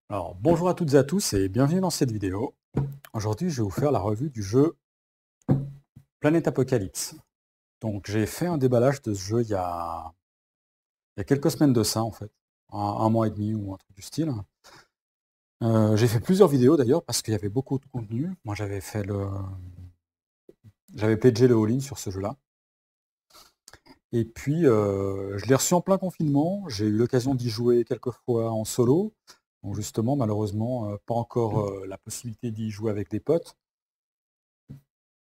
Alors, bonjour à toutes et à tous et bienvenue dans cette vidéo. Aujourd'hui, je vais vous faire la revue du jeu Planète Apocalypse. Donc, j'ai fait un déballage de ce jeu il y a quelques semaines de ça, en fait. Un mois et demi ou un truc du style. J'ai fait plusieurs vidéos d'ailleurs parce qu'il y avait beaucoup de contenu. Moi, j'avais pledgé le all-in sur ce jeu-là. Et puis, je l'ai reçu en plein confinement. J'ai eu l'occasion d'y jouer quelques fois en solo. Donc justement, malheureusement, pas encore la possibilité d'y jouer avec des potes.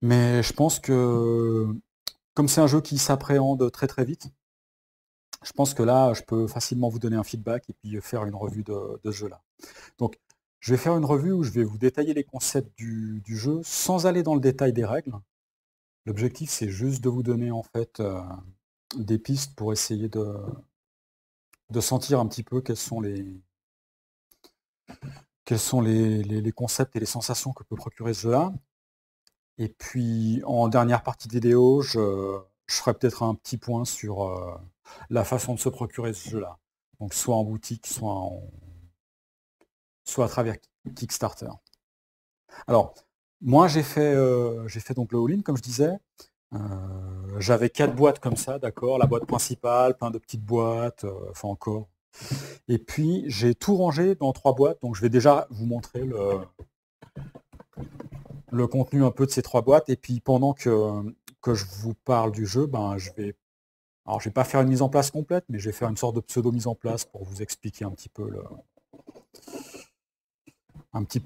Mais je pense que, comme c'est un jeu qui s'appréhende très très vite, je pense que là, je peux facilement vous donner un feedback et puis faire une revue de ce jeu-là. Donc, je vais faire une revue où je vais vous détailler les concepts du jeu sans aller dans le détail des règles. L'objectif, c'est juste de vous donner en fait des pistes pour essayer de sentir un petit peu quels sont les concepts et les sensations que peut procurer ce jeu-là. Et puis en dernière partie de vidéo, je ferai peut-être un petit point sur la façon de se procurer ce jeu-là. Donc soit en boutique, soit à travers Kickstarter. Alors, moi j'ai fait donc le all-in, comme je disais. J'avais 4 boîtes comme ça, d'accord, la boîte principale, plein de petites boîtes, enfin encore. Et puis j'ai tout rangé dans 3 boîtes, donc je vais déjà vous montrer le contenu un peu de ces 3 boîtes. Et puis pendant que je vous parle du jeu, ben, je vais pas faire une mise en place complète, mais je vais faire une sorte de pseudo mise en place pour vous expliquer un petit peu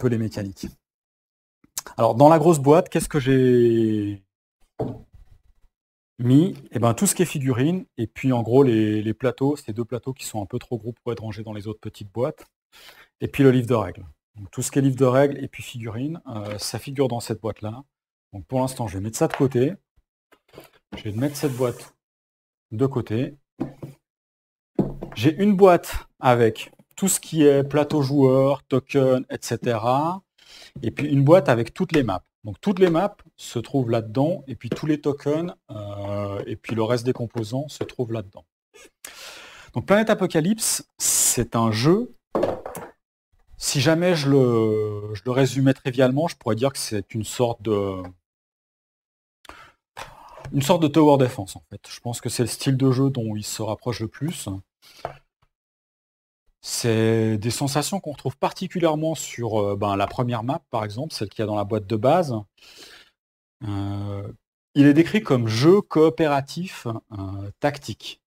les mécaniques. Alors dans la grosse boîte, qu'est-ce que j'ai mis? Eh ben, tout ce qui est figurines, et puis en gros les plateaux, c'est 2 plateaux qui sont un peu trop gros pour être rangés dans les autres petites boîtes, et puis le livre de règles. Donc, tout ce qui est livre de règles et puis figurines, ça figure dans cette boîte-là. Donc pour l'instant, je vais mettre ça de côté. Je vais mettre cette boîte de côté. J'ai une boîte avec tout ce qui est plateau joueur, token, etc. Et puis une boîte avec toutes les maps. Donc toutes les maps se trouvent là-dedans, et puis tous les tokens, et puis le reste des composants se trouvent là-dedans. Donc Planète Apocalypse, c'est un jeu. Si jamais je le résumais trivialement, je pourrais dire que c'est une sorte de tower defense en fait. Je pense que c'est le style de jeu dont il se rapproche le plus. C'est des sensations qu'on retrouve particulièrement sur la première map, par exemple, celle qu'il y a dans la boîte de base. Il est décrit comme jeu coopératif tactique.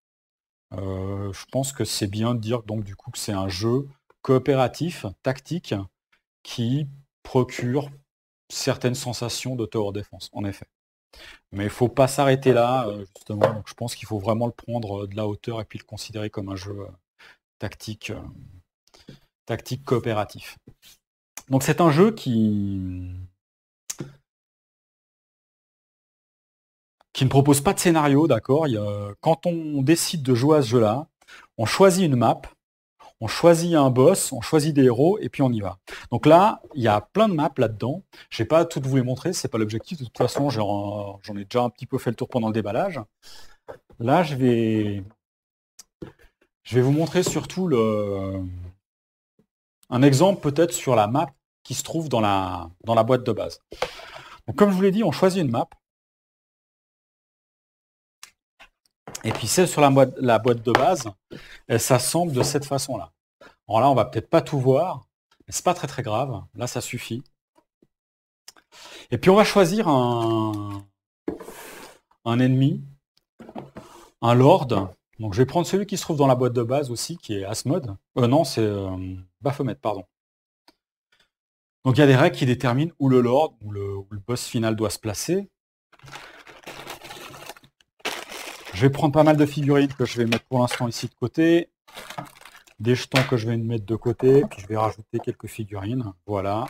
Je pense que c'est bien de dire donc du coup que c'est un jeu coopératif tactique qui procure certaines sensations de tower defense, en effet. Mais il ne faut pas s'arrêter là, justement. Donc je pense qu'il faut vraiment le prendre de la hauteur et puis le considérer comme un jeu tactique coopératif. Donc c'est un jeu qui ne propose pas de scénario, d'accord. Quand on décide de jouer à ce jeu-là, on choisit une map, on choisit un boss, on choisit des héros, et puis on y va. Donc là, il y a plein de maps là-dedans. Je ne vais pas toutes vous les montrer, c'est pas l'objectif. De toute façon, j'en ai déjà un petit peu fait le tour pendant le déballage. Là, je vais vous montrer surtout un exemple peut-être sur la map qui se trouve dans la boîte de base. Donc, comme je vous l'ai dit, on choisit une map. Et puis celle sur la boîte de base, elle s'assemble de cette façon-là. Alors là, on va peut-être pas tout voir, mais c'est pas très très grave. Là, ça suffit. Et puis on va choisir un ennemi, un lord. Donc je vais prendre celui qui se trouve dans la boîte de base aussi, qui est Asmod. Non, c'est Baphomet, pardon. Donc il y a des règles qui déterminent où le lord, où le boss final doit se placer. Je vais prendre pas mal de figurines que je vais mettre pour l'instant ici de côté. Des jetons que je vais mettre de côté. Puis je vais rajouter quelques figurines. Voilà.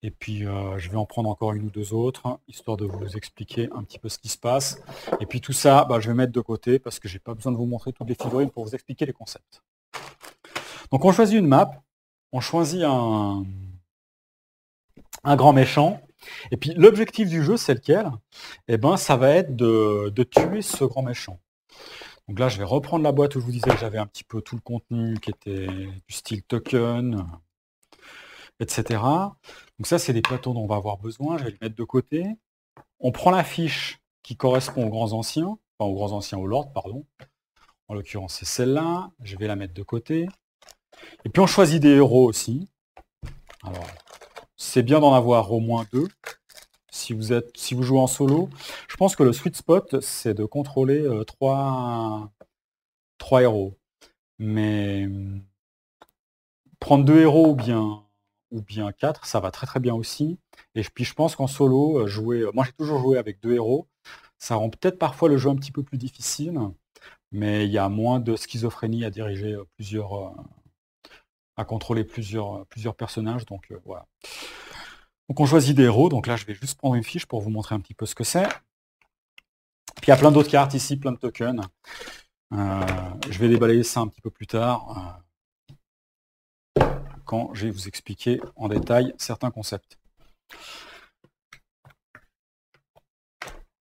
Et puis je vais en prendre encore une ou deux autres, histoire de vous expliquer un petit peu ce qui se passe. Et puis tout ça, je vais mettre de côté parce que j'ai pas besoin de vous montrer toutes les figurines pour vous expliquer les concepts. Donc on choisit une map, on choisit un grand méchant. Et puis l'objectif du jeu, c'est lequel? Eh ben, ça va être de tuer ce grand méchant. Donc là, je vais reprendre la boîte où je vous disais que j'avais un petit peu tout le contenu qui était du style token, etc. Donc ça, c'est des plateaux dont on va avoir besoin. Je vais les mettre de côté. On prend la fiche qui correspond aux grands anciens, enfin aux grands anciens, aux lords, pardon. En l'occurrence, c'est celle-là. Je vais la mettre de côté. Et puis on choisit des héros aussi. Alors, c'est bien d'en avoir au moins 2. Si vous jouez en solo, je pense que le sweet spot, c'est de contrôler 3 héros. Mais prendre 2 héros ou bien 4, ça va très très bien aussi. Et puis je pense qu'en solo, moi j'ai toujours joué avec 2 héros. Ça rend peut-être parfois le jeu un petit peu plus difficile, mais il y a moins de schizophrénie à diriger à contrôler plusieurs personnages. Donc voilà. Donc on choisit des héros. Donc là, je vais juste prendre une fiche pour vous montrer un petit peu ce que c'est. Puis il y a plein d'autres cartes ici, plein de tokens. Je vais déballer ça un petit peu plus tard, quand je vais vous expliquer en détail certains concepts.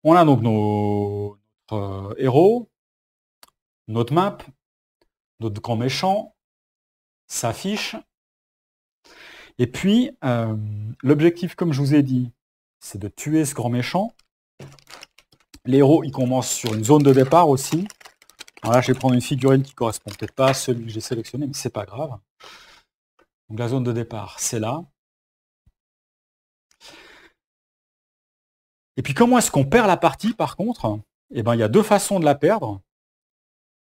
On a donc notre héros, notre map, notre grand méchant, sa fiche. Et puis, l'objectif, comme je vous ai dit, c'est de tuer ce grand méchant. Les héros, ils commencent sur une zone de départ aussi. Alors là, je vais prendre une figurine qui ne correspond peut-être pas à celui que j'ai sélectionné, mais c'est pas grave. Donc la zone de départ, c'est là. Et puis comment est-ce qu'on perd la partie, par contre? Eh bien, il y a 2 façons de la perdre.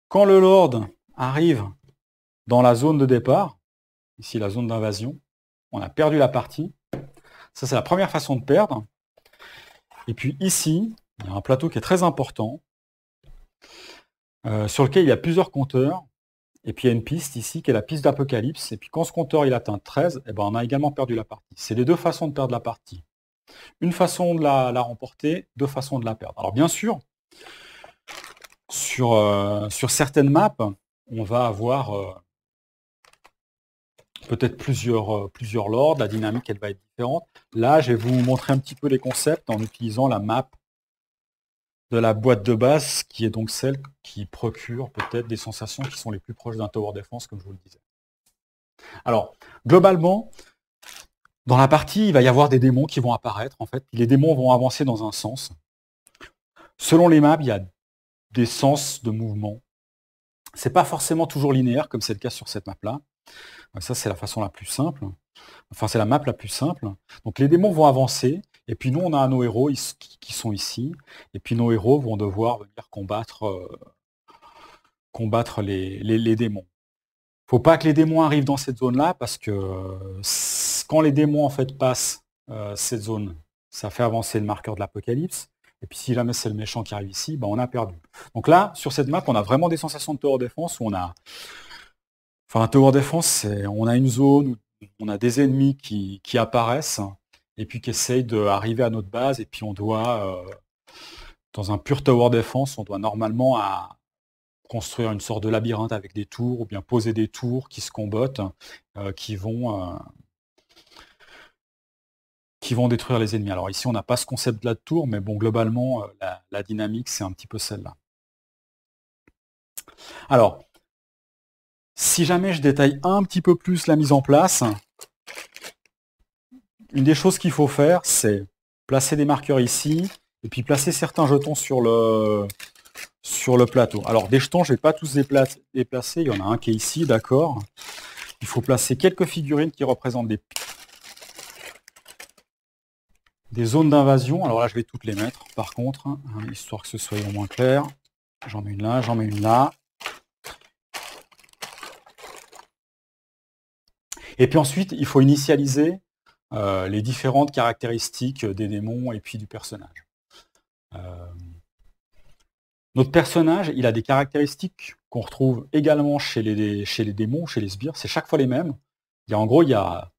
Quand le Lord arrive dans la zone de départ, ici la zone d'invasion, on a perdu la partie. Ça, c'est la première façon de perdre. Et puis ici, il y a un plateau qui est très important, sur lequel il y a plusieurs compteurs. Et puis il y a une piste ici qui est la piste d'Apocalypse. Et puis quand ce compteur il atteint 13, eh ben, on a également perdu la partie. C'est les 2 façons de perdre la partie. Une façon de la remporter, 2 façons de la perdre. Alors bien sûr, sur certaines maps, on va avoir peut-être plusieurs lords, la dynamique elle va être différente. Là, je vais vous montrer un petit peu les concepts en utilisant la map de la boîte de base, qui est donc celle qui procure peut-être des sensations qui sont les plus proches d'un tower defense, comme je vous le disais. Alors, globalement, dans la partie, il va y avoir des démons qui vont apparaître, en fait. Les démons vont avancer dans un sens. Selon les maps, il y a des sens de mouvement. C'est pas forcément toujours linéaire, comme c'est le cas sur cette map-là. Ça, c'est la façon la plus simple. Enfin, c'est la map la plus simple. Donc, les démons vont avancer. Et puis, nous, on a nos héros qui sont ici. Et puis, nos héros vont devoir venir combattre les démons. Faut pas que les démons arrivent dans cette zone-là, parce que quand les démons, en fait, passent cette zone, ça fait avancer le marqueur de l'Apocalypse. Et puis, si jamais c'est le méchant qui arrive ici, ben, on a perdu. Donc là, sur cette map, on a vraiment des sensations de tower defense où on a... Enfin, un tower defense, on a une zone où on a des ennemis qui apparaissent et puis qui essayent d'arriver à notre base. Et puis on doit, dans un pur tower defense, on doit normalement construire une sorte de labyrinthe avec des tours, ou bien poser des tours qui se combattent, qui vont détruire les ennemis. Alors ici, on n'a pas ce concept-là de tour, mais bon, globalement, la dynamique, c'est un petit peu celle-là. Alors, si jamais je détaille un petit peu plus la mise en place, une des choses qu'il faut faire, c'est placer des marqueurs ici, et puis placer certains jetons sur le plateau. Alors des jetons, je ne vais pas tous déplacer, il y en a un qui est ici, d'accord. Il faut placer quelques figurines qui représentent des zones d'invasion. Alors là, je vais toutes les mettre, par contre, hein, histoire que ce soit au moins clair. J'en mets une là, j'en mets une là. Et puis ensuite, il faut initialiser les différentes caractéristiques des démons et puis du personnage. Notre personnage, il a des caractéristiques qu'on retrouve également chez les démons, chez les sbires. C'est chaque fois les mêmes. En gros, il y a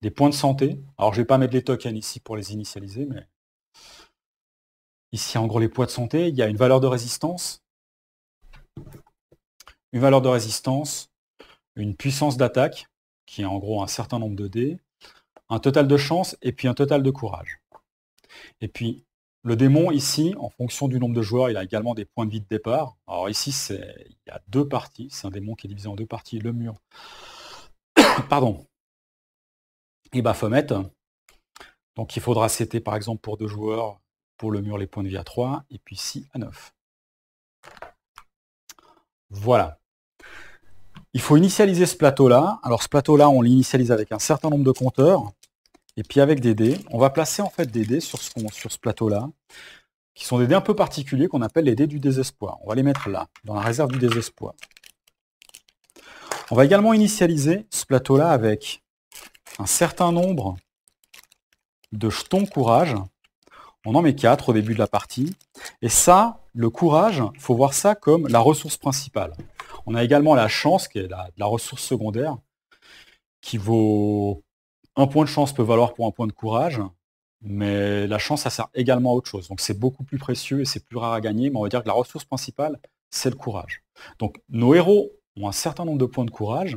des points de santé. Alors, je ne vais pas mettre les tokens ici pour les initialiser, mais ici, en gros, les points de santé. Il y a une valeur de résistance. Une valeur de résistance. Une puissance d'attaque, qui est en gros un certain nombre de dés. Un total de chance et puis un total de courage. Et puis, le démon, ici, en fonction du nombre de joueurs, il a également des points de vie de départ. Alors ici, il y a 2 parties. C'est un démon qui est divisé en 2 parties. Le mur. Pardon. et Baphomet. Donc il faudra setter par exemple pour 2 joueurs, pour le mur les points de vie à 3, et puis ici à 9. Voilà. Il faut initialiser ce plateau-là. Alors ce plateau-là, on l'initialise avec un certain nombre de compteurs, et puis avec des dés. On va placer en fait des dés sur ce plateau-là, qui sont des dés un peu particuliers qu'on appelle les dés du désespoir. On va les mettre là, dans la réserve du désespoir. On va également initialiser ce plateau-là avec un certain nombre de jetons courage. On en met 4 au début de la partie. Et ça, le courage, il faut voir ça comme la ressource principale. On a également la chance, qui est la ressource secondaire, qui vaut 1 point de chance peut valoir pour 1 point de courage, mais la chance, ça sert également à autre chose. Donc c'est beaucoup plus précieux et c'est plus rare à gagner, mais on va dire que la ressource principale, c'est le courage. Donc nos héros ont un certain nombre de points de courage,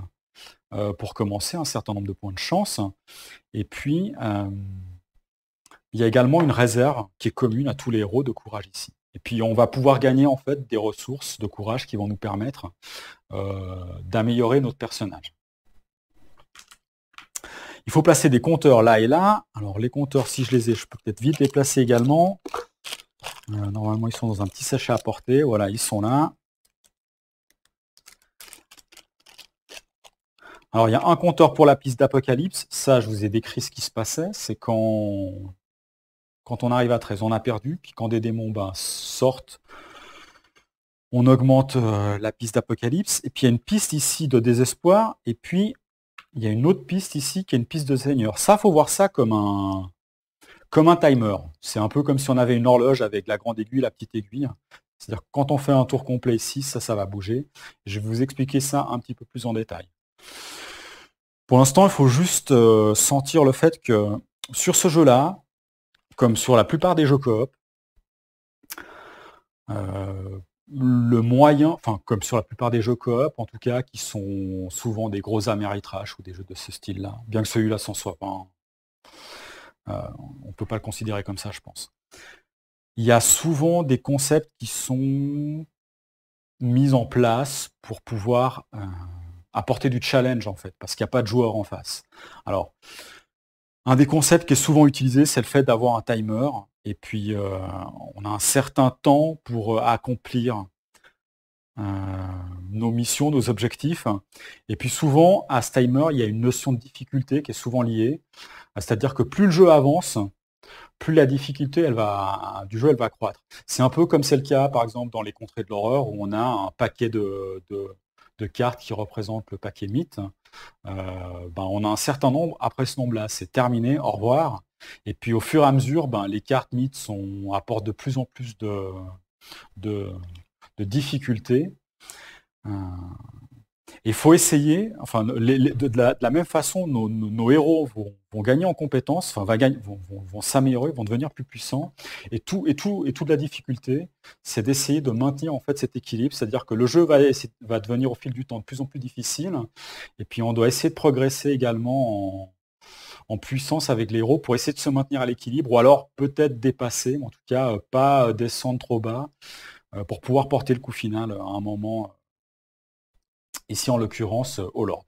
pour commencer, un certain nombre de points de chance, et puis il y a également une réserve qui est commune à tous les héros de courage ici. Et puis on va pouvoir gagner en fait des ressources de courage qui vont nous permettre d'améliorer notre personnage. Il faut placer des compteurs là et là. Alors les compteurs, si je les ai, je peux peut-être vite les placer également. Normalement, ils sont dans un petit sachet à porter. Voilà, ils sont là. Alors il y a un compteur pour la piste d'Apocalypse. Ça, je vous ai décrit ce qui se passait. C'est quand on arrive à 13, on a perdu. Puis quand des démons sortent, on augmente la piste d'Apocalypse. Et puis il y a une piste ici de désespoir. Et puis il y a une autre piste ici qui est une piste de Seigneur. Ça, il faut voir ça comme un timer. C'est un peu comme si on avait une horloge avec la grande aiguille, la petite aiguille. C'est-à-dire que quand on fait un tour complet ici, ça va bouger. Je vais vous expliquer ça un petit peu plus en détail. Pour l'instant, il faut juste sentir le fait que sur ce jeu-là, comme sur la plupart des jeux coop, le moyen, enfin comme sur la plupart des jeux coop, en tout cas, qui sont souvent des gros Ameritrash ou des jeux de ce style-là, bien que celui-là s'en soit pas, on ne peut pas le considérer comme ça, je pense. Il y a souvent des concepts qui sont mis en place pour pouvoir apporter du challenge, en fait, parce qu'il n'y a pas de joueur en face. Alors, un des concepts qui est souvent utilisé, c'est le fait d'avoir un timer, et puis on a un certain temps pour accomplir nos missions, nos objectifs. Et puis souvent, à ce timer, il y a une notion de difficulté qui est souvent liée. C'est-à-dire que plus le jeu avance, plus la difficulté du jeu elle va croître. C'est un peu comme c'est le cas, par exemple, dans les contrées de l'horreur, où on a un paquet de cartes qui représentent le paquet mythe. On a un certain nombre, après ce nombre-là, c'est terminé, au revoir. Et puis au fur et à mesure, les cartes mythes apportent de plus en plus de difficultés. Il faut essayer, enfin, de la même façon, nos héros vont gagner en compétences, enfin, vont s'améliorer, vont devenir plus puissants. Et toute la difficulté, c'est d'essayer de maintenir en fait cet équilibre, c'est-à-dire que le jeu va devenir au fil du temps de plus en plus difficile. Et puis on doit essayer de progresser également en puissance avec les héros pour essayer de se maintenir à l'équilibre, ou alors peut-être dépasser, mais en tout cas pas descendre trop bas, pour pouvoir porter le coup final à un moment. Ici en l'occurrence au Lord.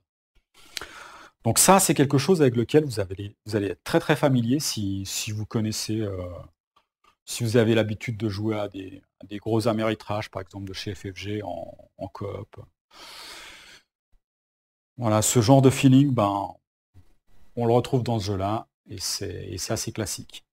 Donc ça, c'est quelque chose avec lequel vous allez être très très familier si vous connaissez, si vous avez l'habitude de jouer à des gros Ameritrash, par exemple de chez FFG en coop. Voilà, ce genre de feeling, on le retrouve dans ce jeu-là, et c'est assez classique.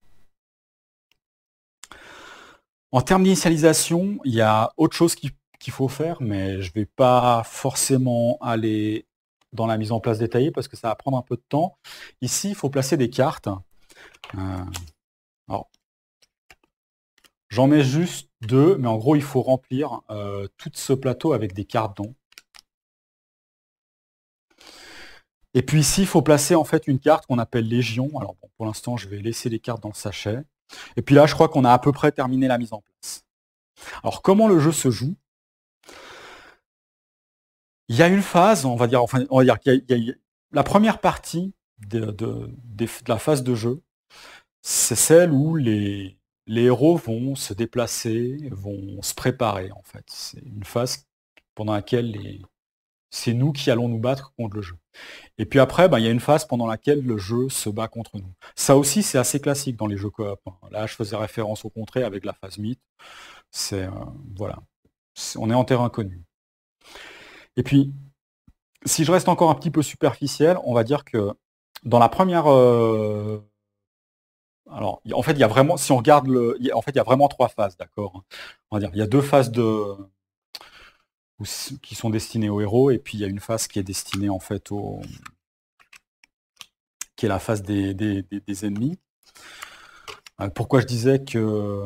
En termes d'initialisation, il y a autre chose qu'il faut faire, mais je ne vais pas forcément aller dans la mise en place détaillée parce que ça va prendre un peu de temps. Ici, il faut placer des cartes. Alors, j'en mets juste 2, mais en gros, il faut remplir tout ce plateau avec des cartes dons. Et puis ici, il faut placer en fait une carte qu'on appelle Légion. Alors bon, pour l'instant, je vais laisser les cartes dans le sachet. Et puis là, je crois qu'on a à peu près terminé la mise en place. Alors, comment le jeu se joue? Il y a une phase, on va dire qu'il y a la première partie de la phase de jeu, c'est celle où les héros vont se déplacer, vont se préparer en fait. C'est une phase pendant laquelle c'est nous qui allons nous battre contre le jeu. Et puis après, il y a une phase pendant laquelle le jeu se bat contre nous. Ça aussi, c'est assez classique dans les jeux coop. Là, je faisais référence au contraire avec la phase mythe. C'est voilà, on est en terrain connu. Et puis, si je reste encore un petit peu superficiel, on va dire que dans la première, alors, en fait, il y a vraiment, si on regarde en fait, il y a vraiment 3 phases, d'accord. On va dire, il y a 2 phases qui sont destinées aux héros, et puis il y a une phase qui est destinée en fait qui est la phase des ennemis. Pourquoi je disais que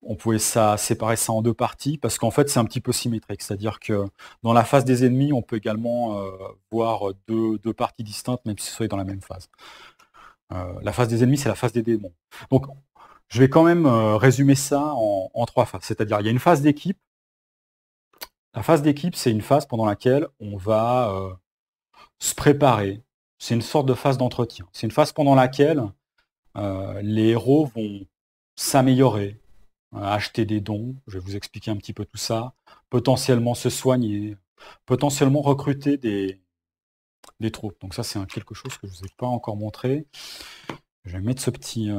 on pouvait séparer ça en 2 parties, parce qu'en fait c'est un petit peu symétrique, c'est-à-dire que dans la phase des ennemis, on peut également voir deux parties distinctes, même si ce soit dans la même phase. La phase des ennemis, c'est la phase des démons. Donc je vais quand même résumer ça en 3 phases, c'est-à-dire il y a une phase d'équipe. La phase d'équipe, c'est une phase pendant laquelle on va se préparer. C'est une sorte de phase d'entretien. C'est une phase pendant laquelle les héros vont s'améliorer, acheter des dons, je vais vous expliquer un petit peu tout ça, potentiellement se soigner, potentiellement recruter des troupes. Donc ça, c'est quelque chose que je ne vous ai pas encore montré. Je vais mettre ce petit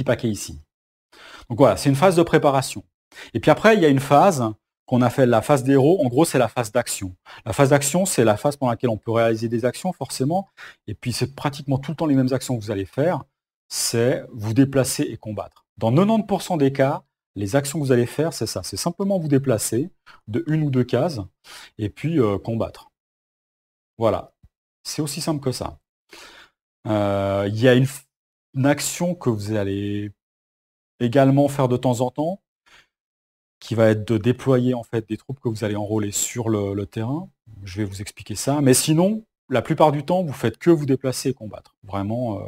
paquet ici. Donc voilà, c'est une phase de préparation. Et puis après, il y a une phase qu'on appelle la phase des héros. En gros, c'est la phase d'action. La phase d'action, c'est la phase pendant laquelle on peut réaliser des actions, forcément. Et puis, c'est pratiquement tout le temps les mêmes actions que vous allez faire. C'est vous déplacer et combattre. Dans 90% des cas, les actions que vous allez faire, c'est ça. C'est simplement vous déplacer de 1 ou 2 cases et puis combattre. Voilà. C'est aussi simple que ça. Il y a une action que vous allez également faire de temps en temps, qui va être de déployer en fait des troupes que vous allez enrôler sur le terrain. Je vais vous expliquer ça. Mais sinon, la plupart du temps, vous faites que vous déplacer et combattre. Vraiment.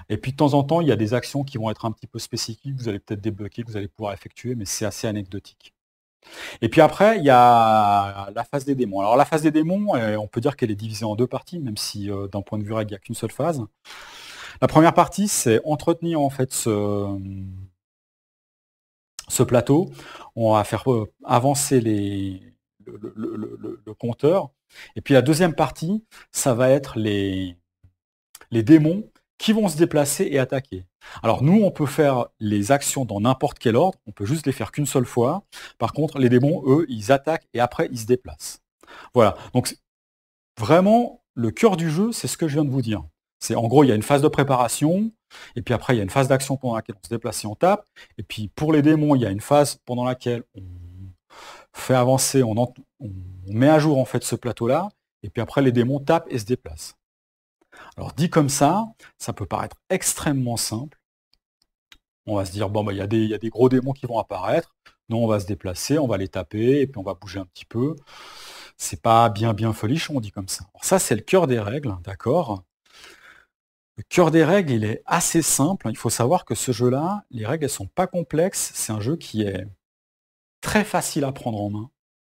Et puis de temps en temps, il y a des actions qui vont être un petit peu spécifiques, vous allez peut-être débloquer, que vous allez pouvoir effectuer, mais c'est assez anecdotique. Et puis après, il y a la phase des démons. Alors la phase des démons, on peut dire qu'elle est divisée en 2 parties, même si d'un point de vue règle, il n'y a qu'une seule phase. La première partie, c'est entretenir en fait ce plateau. On va faire avancer le compteur. Et puis la deuxième partie, ça va être les démons qui vont se déplacer et attaquer. Alors nous, on peut faire les actions dans n'importe quel ordre, on peut juste les faire qu'une seule fois. Par contre, les démons, eux, ils attaquent et après, ils se déplacent. Voilà, donc vraiment, le cœur du jeu, c'est ce que je viens de vous dire. C'est en gros, il y a une phase de préparation, et puis après, il y a une phase d'action pendant laquelle on se déplace et on tape. Et puis pour les démons, il y a une phase pendant laquelle on fait avancer, on met à jour en fait ce plateau-là, et puis après, les démons tapent et se déplacent. Alors dit comme ça peut paraître extrêmement simple. On va se dire, bon, il y a des gros démons qui vont apparaître. Non, on va se déplacer, on va les taper, et puis on va bouger un petit peu. C'est pas bien folichon, on dit comme ça. Alors ça, c'est le cœur des règles, d'accord. Le cœur des règles, il est assez simple. Il faut savoir que ce jeu-là, les règles, elles sont pas complexes. C'est un jeu qui est très facile à prendre en main.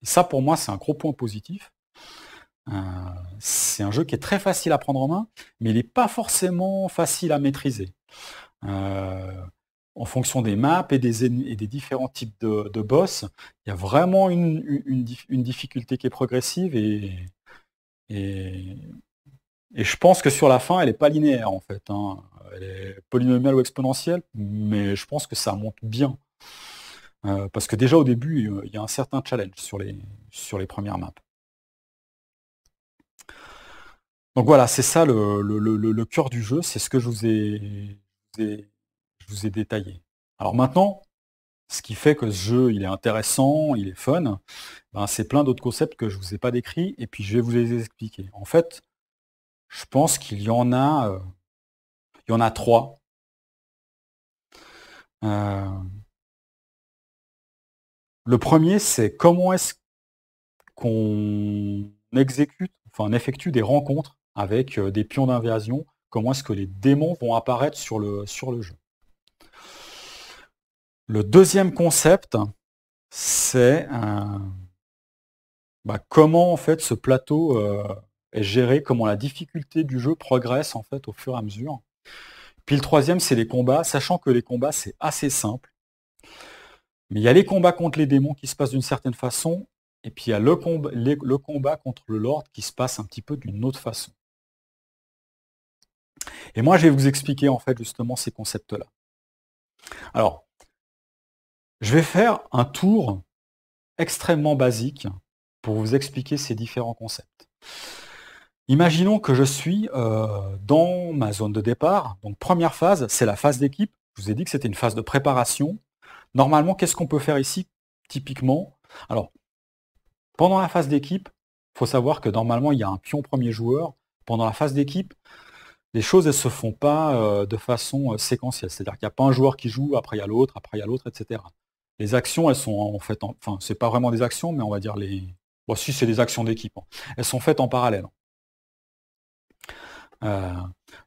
Et ça, pour moi, c'est un gros point positif. C'est un jeu qui est très facile à prendre en main, mais il n'est pas forcément facile à maîtriser. En fonction des maps et des différents types de boss, il y a vraiment une difficulté qui est progressive et je pense que sur la fin, elle n'est pas linéaire en fait. Elle est polynomiale ou exponentielle, mais je pense que ça monte bien. Parce que déjà au début, il y a un certain challenge sur les premières maps. Donc voilà, c'est ça le cœur du jeu, c'est ce que je vous ai détaillé. Alors maintenant, ce qui fait que ce jeu, il est intéressant, il est fun, c'est plein d'autres concepts que je ne vous ai pas décrits, et puis je vais vous les expliquer. En fait, je pense qu'il y en a 3. Le premier, c'est comment est-ce qu'on effectue des rencontres avec des pions d'invasion, comment est-ce que les démons vont apparaître sur le jeu. Le deuxième concept, c'est comment en fait ce plateau est géré, comment la difficulté du jeu progresse en fait au fur et à mesure. Puis le troisième, c'est les combats, sachant que les combats, c'est assez simple. Mais il y a les combats contre les démons qui se passent d'une certaine façon, et puis il y a le combat contre le Lord qui se passe un petit peu d'une autre façon. Et moi, je vais vous expliquer en fait justement ces concepts-là. Alors, je vais faire un tour extrêmement basique pour vous expliquer ces différents concepts. Imaginons que je suis dans ma zone de départ. Donc première phase, c'est la phase d'équipe. Je vous ai dit que c'était une phase de préparation. Normalement, qu'est-ce qu'on peut faire ici, typiquement? Alors, pendant la phase d'équipe, il faut savoir que normalement, il y a un pion premier joueur. Pendant la phase d'équipe, les choses ne se font pas de façon séquentielle. C'est-à-dire qu'il n'y a pas un joueur qui joue, après il y a l'autre, etc. Les actions, elles sont en fait, enfin, c'est pas vraiment des actions, mais on va dire les... Bon, si, c'est des actions d'équipe. Elles sont faites en parallèle.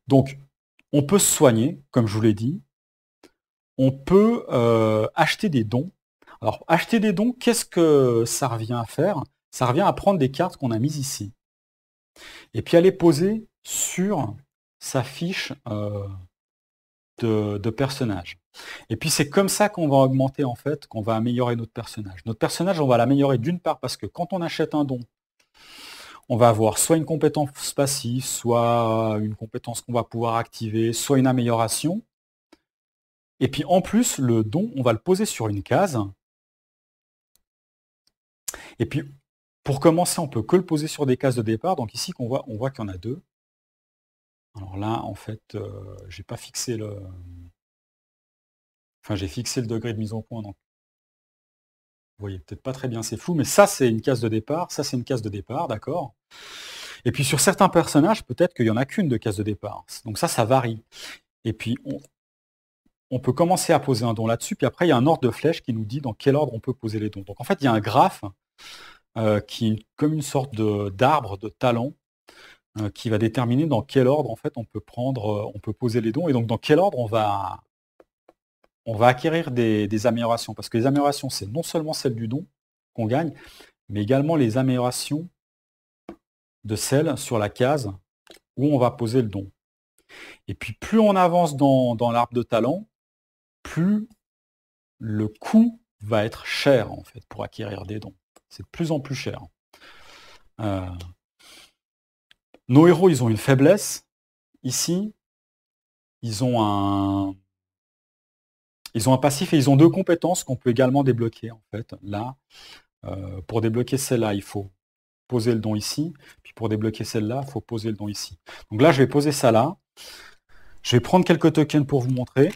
Donc, on peut se soigner, comme je vous l'ai dit. On peut acheter des dons. Alors, acheter des dons, qu'est-ce que ça revient à faire? Ça revient à prendre des cartes qu'on a mises ici. Et puis à les poser sur sa fiche de personnage. Et puis c'est comme ça qu'on va augmenter, en fait, qu'on va améliorer notre personnage. Notre personnage, on va l'améliorer d'une part parce que quand on achète un don, on va avoir soit une compétence passive, soit une compétence qu'on va pouvoir activer, soit une amélioration. Et puis en plus, le don, on va le poser sur une case. Et puis pour commencer, on peut que le poser sur des cases de départ. Donc ici, on voit qu'il y en a deux. Alors là, en fait, j'ai pas fixé le... Enfin, j'ai fixé le degré de mise au point. Donc, vous voyez peut-être pas très bien, c'est flou. Mais ça, c'est une case de départ. Ça, c'est une case de départ, d'accord. Et puis sur certains personnages, peut-être qu'il n'y en a qu'une de case de départ. Donc ça varie. Et puis on peut commencer à poser un don là-dessus, puis après il y a un ordre de flèche qui nous dit dans quel ordre on peut poser les dons. Donc en fait, il y a un graphe qui est comme une sorte d'arbre, de talent, qui va déterminer dans quel ordre en fait on peut poser les dons, et donc dans quel ordre on va acquérir des améliorations. Parce que les améliorations, c'est non seulement celles du don qu'on gagne, mais également les améliorations de celles sur la case où on va poser le don. Et puis plus on avance dans l'arbre de talent, plus le coût va être cher en fait pour acquérir des dons. C'est de plus en plus cher. Nos héros, ils ont une faiblesse. Ici, ils ont un passif et ils ont deux compétences qu'on peut également débloquer en fait. Là, pour débloquer celle-là, il faut poser le don ici. Puis pour débloquer celle-là, il faut poser le don ici. Donc là, je vais poser ça là. Je vais prendre quelques tokens pour vous montrer.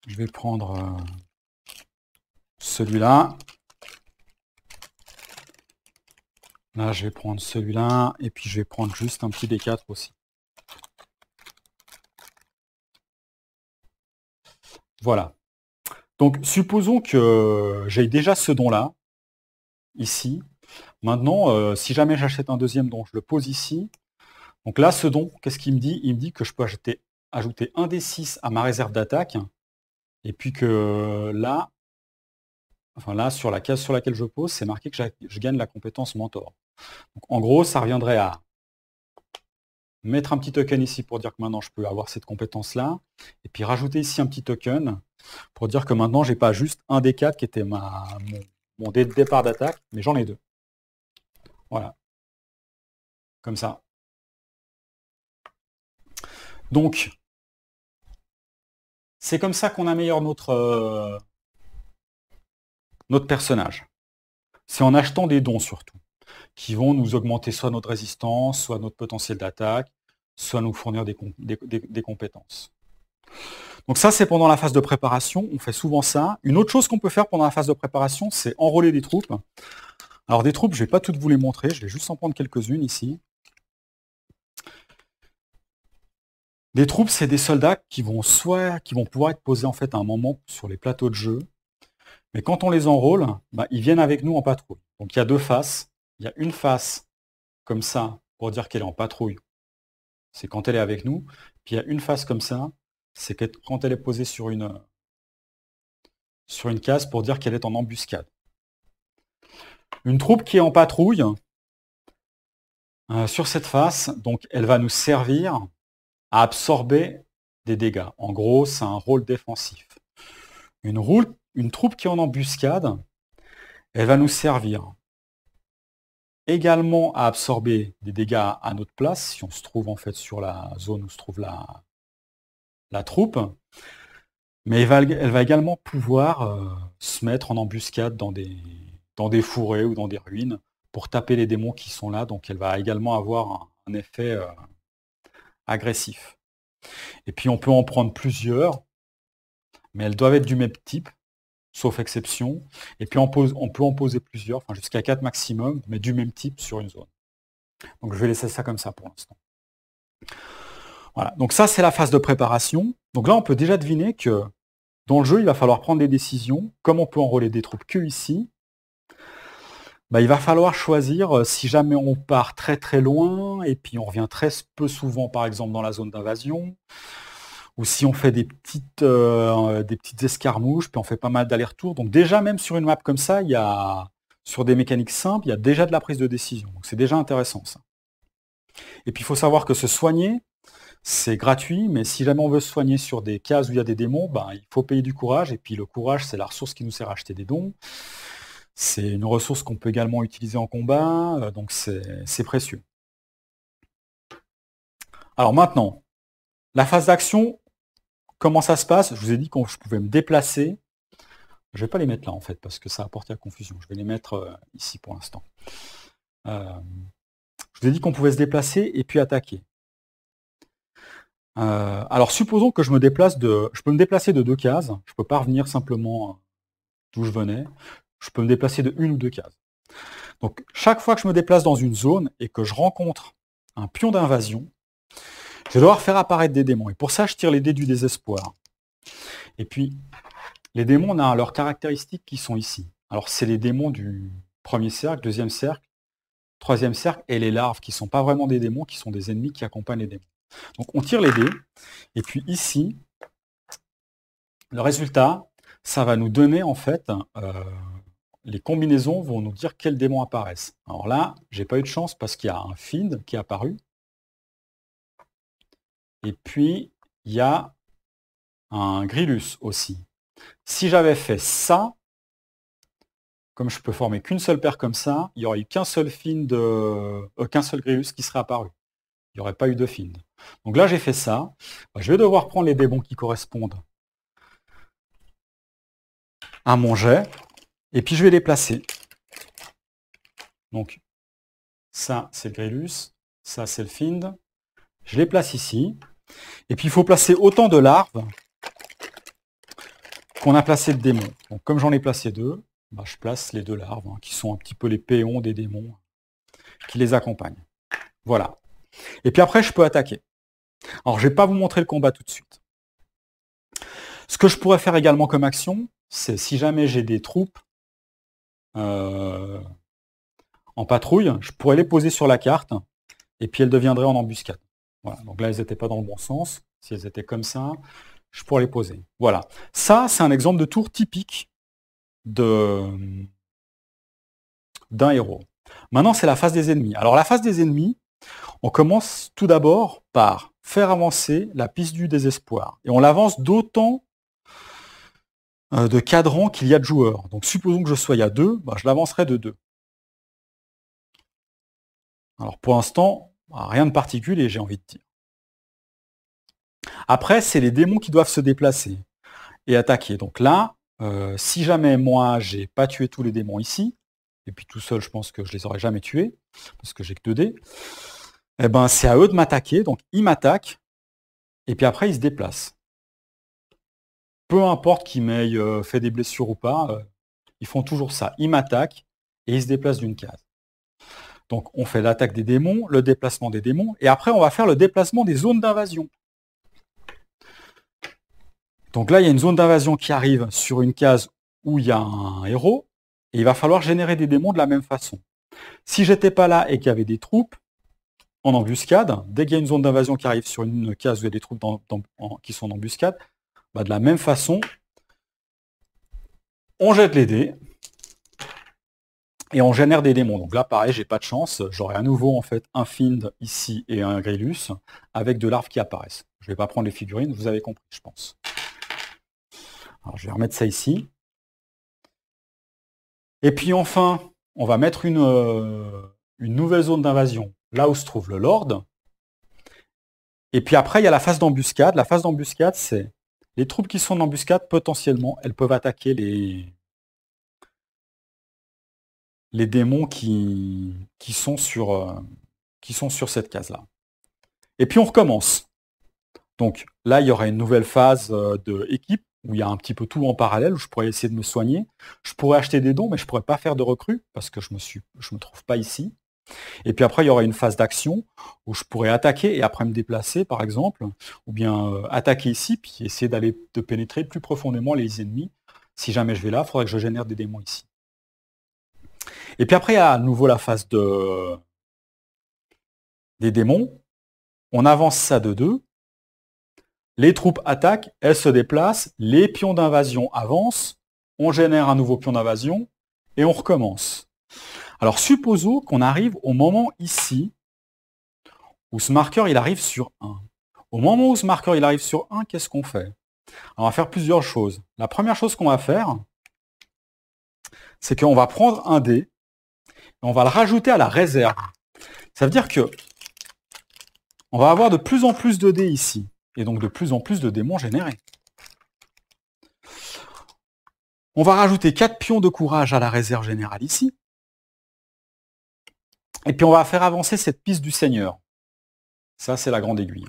Je vais prendre celui-là. Là, je vais prendre celui-là. Et puis, je vais prendre juste un petit D4 aussi. Voilà. Donc, supposons que j'ai déjà ce don-là, ici. Maintenant, si jamais j'achète un deuxième don, je le pose ici. Donc là, ce don, qu'est-ce qu'il me dit? Il me dit que je peux ajouter un D6 à ma réserve d'attaque. Et puis que là, enfin là, sur la case sur laquelle je pose, c'est marqué que je gagne la compétence mentor. Donc, en gros, ça reviendrait à mettre un petit token ici pour dire que maintenant je peux avoir cette compétence-là, et puis rajouter ici un petit token pour dire que maintenant j'ai pas juste un D4 qui était mon départ d'attaque, mais j'en ai deux. Voilà. Comme ça. Donc, c'est comme ça qu'on améliore notre personnage. C'est en achetant des dons surtout, qui vont nous augmenter soit notre résistance, soit notre potentiel d'attaque, soit nous fournir des compétences. Donc ça, c'est pendant la phase de préparation, on fait souvent ça. Une autre chose qu'on peut faire pendant la phase de préparation, c'est enrôler des troupes. Alors des troupes, je ne vais pas toutes vous les montrer, je vais juste en prendre quelques-unes ici. Des troupes, c'est des soldats qui vont pouvoir être posés en fait à un moment sur les plateaux de jeu. Mais quand on les enrôle, ils viennent avec nous en patrouille. Donc il y a deux faces. Il y a une face comme ça pour dire qu'elle est en patrouille. C'est quand elle est avec nous. Puis il y a une face comme ça, c'est quand elle est posée sur une case pour dire qu'elle est en embuscade. Une troupe qui est en patrouille, sur cette face, donc elle va nous servir à absorber des dégâts. En gros, c'est un rôle défensif. Une troupe qui est en embuscade, elle va nous servir également à absorber des dégâts à notre place, si on se trouve en fait sur la zone où se trouve la troupe, mais elle va également pouvoir se mettre en embuscade dans des fourrés ou dans des ruines pour taper les démons qui sont là, donc elle va également avoir un effet agressif. Et puis on peut en prendre plusieurs, mais elles doivent être du même type, sauf exception. Et puis on peut en poser plusieurs, enfin jusqu'à 4 maximum, mais du même type sur une zone. Donc je vais laisser ça comme ça pour l'instant. Voilà, donc ça c'est la phase de préparation. Donc là on peut déjà deviner que dans le jeu il va falloir prendre des décisions. Comme on peut enrôler des troupes que ici, il va falloir choisir si jamais on part très très loin et puis on revient très peu souvent par exemple dans la zone d'invasion, ou si on fait des petites escarmouches, puis on fait pas mal d'allers-retours. Donc déjà, même sur une map comme ça, sur des mécaniques simples, il y a déjà de la prise de décision. Donc c'est déjà intéressant, ça. Et puis il faut savoir que se soigner, c'est gratuit, mais si jamais on veut se soigner sur des cases où il y a des démons, il faut payer du courage, et puis le courage, c'est la ressource qui nous sert à acheter des dons. C'est une ressource qu'on peut également utiliser en combat, donc c'est précieux. Alors maintenant, la phase d'action, comment ça se passe? Je vous ai dit que je pouvais me déplacer. Je ne vais pas les mettre là en fait, parce que ça a apporté à confusion. Je vais les mettre ici pour l'instant. Je vous ai dit qu'on pouvait se déplacer et puis attaquer. Alors supposons que je peux me déplacer de 2 cases. Je ne peux pas revenir simplement d'où je venais. Je peux me déplacer de 1 ou 2 cases. Donc chaque fois que je me déplace dans une zone et que je rencontre un pion d'invasion, je vais devoir faire apparaître des démons. Et pour ça, je tire les dés du désespoir. Et puis, les démons, on a leurs caractéristiques qui sont ici. Alors, c'est les démons du premier cercle, deuxième cercle, troisième cercle, et les larves, qui ne sont pas vraiment des démons, qui sont des ennemis qui accompagnent les démons. Donc, on tire les dés. Et puis ici, le résultat, ça va nous donner, en fait, les combinaisons vont nous dire quels démons apparaissent. Alors là, j'ai pas eu de chance parce qu'il y a un Fiend qui est apparu. Et puis, il y a un Grillus aussi. Si j'avais fait ça, comme je peux former qu'une seule paire comme ça, il n'y aurait eu qu'un seul qu'un seul Grillus qui serait apparu. Il n'y aurait pas eu de Fiend. Donc là, j'ai fait ça. Je vais devoir prendre les démons qui correspondent à mon jet. Et puis, je vais les placer. Donc, ça, c'est le Grillus. Ça, c'est le Fiend. Je les place ici. Et puis, il faut placer autant de larves qu'on a placé de démons. Donc, comme j'en ai placé 2, je place les 2 larves, qui sont un petit peu les péons des démons qui les accompagnent. Voilà. Et puis après, je peux attaquer. Alors, je ne vais pas vous montrer le combat tout de suite. Ce que je pourrais faire également comme action, c'est si jamais j'ai des troupes en patrouille, je pourrais les poser sur la carte, et puis elles deviendraient en embuscade. Voilà. Donc là, elles n'étaient pas dans le bon sens. Si elles étaient comme ça, je pourrais les poser. Voilà. Ça, c'est un exemple de tour typique d'un héros. Maintenant, c'est la phase des ennemis. Alors, la phase des ennemis, on commence tout d'abord par faire avancer la piste du désespoir. Et on l'avance d'autant de cadrans qu'il y a de joueurs. Donc, supposons que je sois à 2, je l'avancerai de 2. Alors, pour l'instant, rien de particulier, j'ai envie de dire. Après, c'est les démons qui doivent se déplacer et attaquer. Donc là, si jamais moi, j'ai pas tué tous les démons ici, et puis tout seul, je pense que je les aurais jamais tués, parce que j'ai que 2 dés, c'est à eux de m'attaquer. Donc, ils m'attaquent, et puis après, ils se déplacent. Peu importe qu'ils m'aient fait des blessures ou pas, ils font toujours ça. Ils m'attaquent, et ils se déplacent d'une case. Donc, on fait l'attaque des démons, le déplacement des démons, et après, on va faire le déplacement des zones d'invasion. Donc là, il y a une zone d'invasion qui arrive sur une case où il y a un héros, et il va falloir générer des démons de la même façon. Si j'étais pas là et qu'il y avait des troupes en embuscade, dès qu'il y a une zone d'invasion qui arrive sur une case où il y a des troupes qui sont en embuscade, de la même façon, on jette les dés et on génère des démons. Donc là, pareil, j'ai pas de chance. J'aurai à nouveau en fait un Fiend ici et un Grillus avec 2 larves qui apparaissent. Je vais pas prendre les figurines, vous avez compris, je pense. Alors, je vais remettre ça ici. Et puis enfin, on va mettre une nouvelle zone d'invasion, là où se trouve le Lord. Et puis après, il y a la phase d'embuscade. La phase d'embuscade, c'est les troupes qui sont en embuscade, potentiellement, elles peuvent attaquer les démons qui sont sur cette case-là. Et puis on recommence. Donc là, il y aurait une nouvelle phase de équipe, où il y a un petit peu tout en parallèle, où je pourrais essayer de me soigner. Je pourrais acheter des dons, mais je ne pourrais pas faire de recrues, parce que je me trouve pas ici. Et puis après, il y aura une phase d'action, où je pourrais attaquer et après me déplacer, par exemple, ou bien attaquer ici, puis essayer de pénétrer plus profondément les ennemis. Si jamais je vais là, il faudrait que je génère des démons ici. Et puis après, il y a à nouveau la phase des démons. On avance ça de 2. Les troupes attaquent, elles se déplacent, les pions d'invasion avancent, on génère un nouveau pion d'invasion, et on recommence. Alors supposons qu'on arrive au moment ici, où ce marqueur il arrive sur 1. Au moment où ce marqueur il arrive sur 1, qu'est-ce qu'on fait? On va faire plusieurs choses. La première chose qu'on va faire, c'est qu'on va prendre un dé, et on va le rajouter à la réserve. Ça veut dire que on va avoir de plus en plus de dés ici, et donc de plus en plus de démons générés. On va rajouter 4 pions de courage à la réserve générale ici. Et puis on va faire avancer cette piste du Seigneur. Ça, c'est la grande aiguille.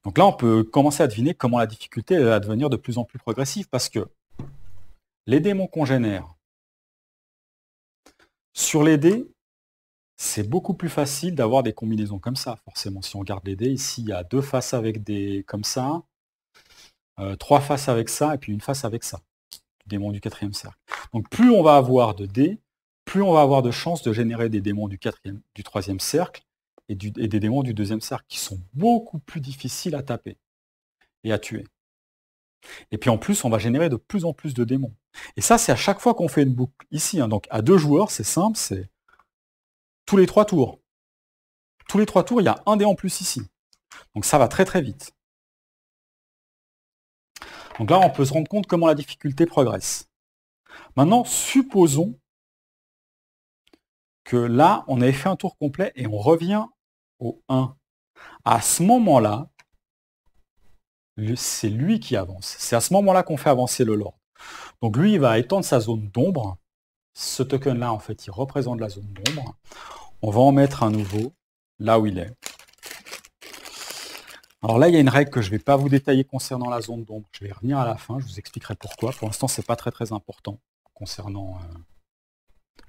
Donc là, on peut commencer à deviner comment la difficulté va devenir de plus en plus progressive, parce que les démons qu'on génère, sur les dés, c'est beaucoup plus facile d'avoir des combinaisons comme ça, forcément. Si on regarde les dés, ici, il y a 2 faces avec des comme ça, 3 faces avec ça, et puis une face avec ça. Démons du 4e cercle. Donc plus on va avoir de dés, plus on va avoir de chances de générer des démons du 3e cercle et des démons du 2e cercle, qui sont beaucoup plus difficiles à taper et à tuer. Et puis en plus, on va générer de plus en plus de démons. Et ça, c'est à chaque fois qu'on fait une boucle ici. Donc à 2 joueurs, c'est simple, c'est tous les 3 tours. Tous les 3 tours, il y a un dé en plus ici. Donc ça va très très vite. Donc là, on peut se rendre compte comment la difficulté progresse. Maintenant, supposons que là, on avait fait un tour complet et on revient au 1. À ce moment-là, c'est lui qui avance. C'est à ce moment-là qu'on fait avancer le Lord. Donc lui, il va étendre sa zone d'ombre. Ce token-là, en fait, il représente la zone d'ombre. On va en mettre un nouveau, là où il est. Alors là, il y a une règle que je ne vais pas vous détailler concernant la zone d'ombre. Je vais y revenir à la fin, je vous expliquerai pourquoi. Pour l'instant, ce n'est pas très très important concernant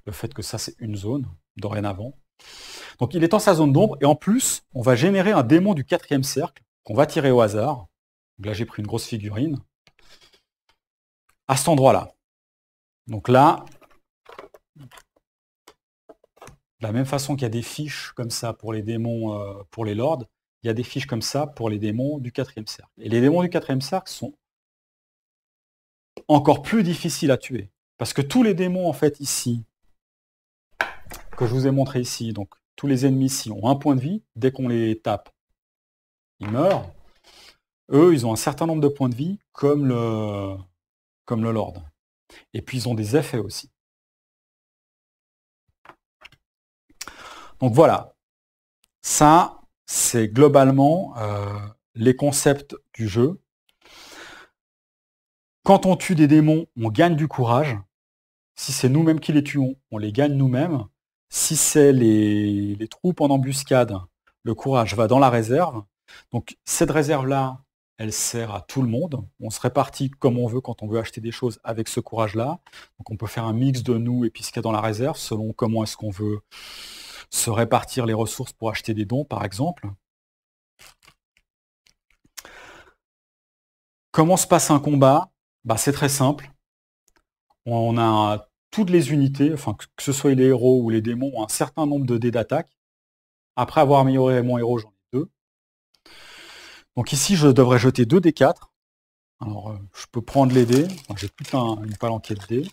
le fait que ça, c'est une zone, dorénavant. Donc il étend sa zone d'ombre, et en plus, on va générer un démon du 4e cercle, qu'on va tirer au hasard. Donc là, j'ai pris une grosse figurine. À cet endroit-là. Donc là, de la même façon qu'il y a des fiches comme ça pour les démons, pour les lords, il y a des fiches comme ça pour les démons du 4e cercle. Et les démons du 4e cercle sont encore plus difficiles à tuer. Parce que tous les démons, en fait, ici, que je vous ai montré ici, donc tous les ennemis ici ont un point de vie. Dès qu'on les tape, ils meurent. Eux, ils ont un certain nombre de points de vie, comme le lord. Et puis, ils ont des effets aussi. Donc voilà. Ça, c'est globalement les concepts du jeu. Quand on tue des démons, on gagne du courage. Si c'est nous-mêmes qui les tuons, on les gagne nous-mêmes. Si c'est les troupes en embuscade, le courage va dans la réserve. Donc cette réserve-là, elle sert à tout le monde. On se répartit comme on veut quand on veut acheter des choses avec ce courage-là. Donc on peut faire un mix de nous et puis ce qu'il y a dans la réserve, selon comment est-ce qu'on veut se répartir les ressources pour acheter des dons, par exemple. Comment se passe un combat? C'est très simple. On a toutes les unités, enfin que ce soit les héros ou les démons, ont un certain nombre de dés d'attaque. Après avoir amélioré mon héros, j'en ai 2. Donc ici, je devrais jeter 2 dés 4. Alors, je peux prendre les dés. Enfin, j'ai toute une palanquée de dés.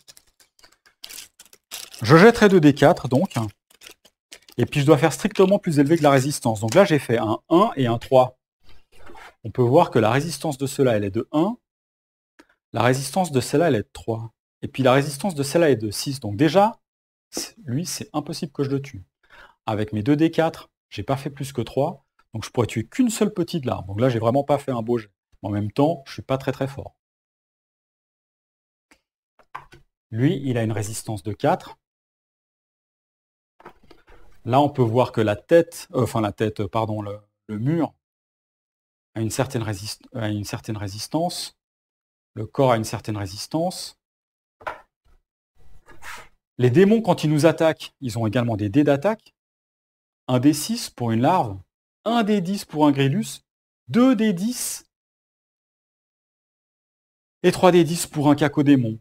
Je jetterai 2 dés 4, donc. Et puis, je dois faire strictement plus élevé que la résistance. Donc là, j'ai fait un 1 et un 3. on peut voir que la résistance de cela, elle est de 1, la résistance de celle-là, elle est de 3, et puis la résistance de celle-là est de 6. Donc déjà, lui, c'est impossible que je le tue. Avec mes 2d4, j'ai pas fait plus que 3, donc je pourrais tuer qu'une seule petite de l'arme. Donc là, j'ai vraiment pas fait un beau jet. En même temps, je suis pas très très fort. Lui, il a une résistance de 4. Là, on peut voir que le mur a une certaine résistance. Le corps a une certaine résistance. Les démons, quand ils nous attaquent, ils ont également des dés d'attaque. 1 d6 pour une larve, 1 d10 pour un grillus, 2 d10 et 3 d10 pour un cacodémon.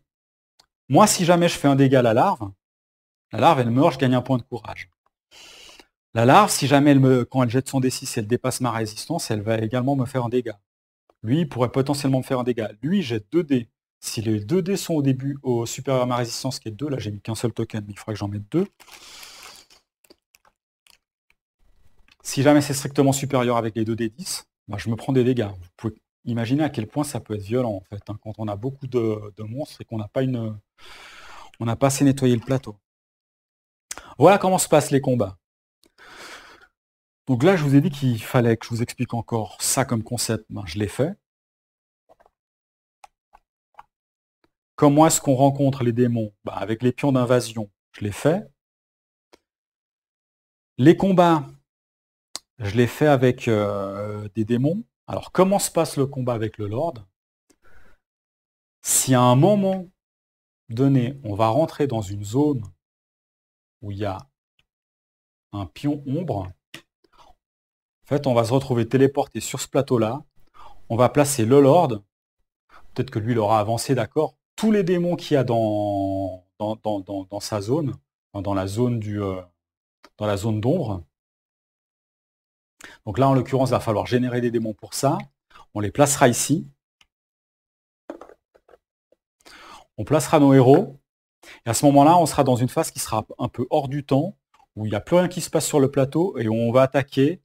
Moi, si jamais je fais un dégât à la larve, elle meurt, je gagne un point de courage. La larve, si jamais quand elle jette son d6, elle dépasse ma résistance, elle va également me faire un dégât. Lui, il pourrait potentiellement me faire un dégât. Lui, il jette 2 dés. Si les 2 dés sont au supérieur à ma résistance, qui est 2, là j'ai mis qu'un seul token, mais il faudrait que j'en mette 2. Si jamais c'est strictement supérieur avec les 2 d10, bah, je me prends des dégâts. Vous pouvez imaginer à quel point ça peut être violent, en fait, quand on a beaucoup de monstres et qu'on n'a pas assez nettoyé le plateau. Voilà comment se passent les combats. Donc là, je vous ai dit qu'il fallait que je vous explique encore ça comme concept. Ben, je l'ai fait. Comment est-ce qu'on rencontre les démons? Ben, avec les pions d'invasion, je l'ai fait. Les combats, je l'ai fait avec des démons. Alors, comment se passe le combat avec le Lord? Si à un moment donné, on va rentrer dans une zone où il y a un pion ombre, en fait, on va se retrouver téléporté sur ce plateau-là. On va placer le Lord. Peut-être que lui, il aura avancé, d'accord. Tous les démons qu'il y a dans sa zone, dans la zone d'ombre. Donc là, en l'occurrence, il va falloir générer des démons pour ça. On les placera ici. On placera nos héros. Et à ce moment-là, on sera dans une phase qui sera un peu hors du temps, où il n'y a plus rien qui se passe sur le plateau, et où on va attaquer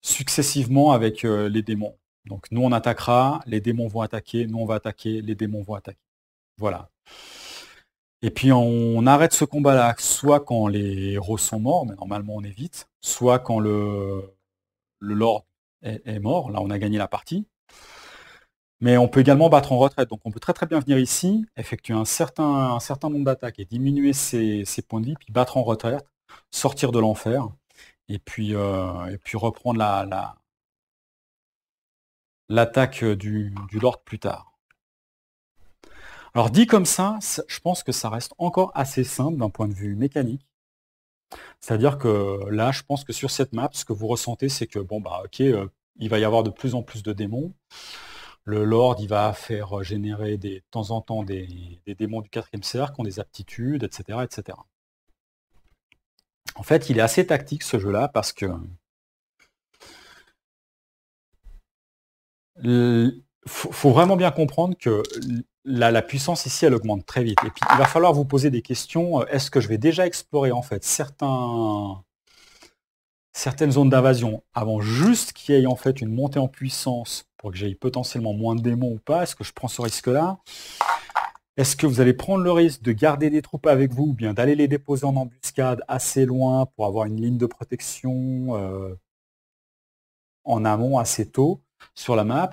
successivement avec les démons. Donc nous, on attaquera, les démons vont attaquer, nous, on va attaquer, les démons vont attaquer. Voilà. Et puis on arrête ce combat-là, soit quand les héros sont morts, mais normalement on évite, soit quand le Lord est mort, là on a gagné la partie. Mais on peut également battre en retraite, donc on peut très très bien venir ici, effectuer un certain nombre d'attaques et diminuer ses points de vie, puis battre en retraite, sortir de l'enfer, et puis reprendre l'attaque du Lord plus tard. Alors dit comme ça, je pense que ça reste encore assez simple d'un point de vue mécanique. C'est-à-dire que là, je pense que sur cette map, ce que vous ressentez, c'est que bon bah ok, il va y avoir de plus en plus de démons. Le Lord, il va faire générer de temps en temps des démons du 4e cercle qui ont des aptitudes, etc., etc. En fait, il est assez tactique ce jeu-là parce que faut vraiment bien comprendre que la puissance ici, elle augmente très vite. Et puis, il va falloir vous poser des questions. Est-ce que je vais déjà explorer en fait certaines zones d'invasion avant juste qu'il y ait en fait une montée en puissance pour que j'aie potentiellement moins de démons ou pas? Est-ce que je prends ce risque-là? Est-ce que vous allez prendre le risque de garder des troupes avec vous ou bien d'aller les déposer en embuscade assez loin pour avoir une ligne de protection en amont assez tôt sur la map?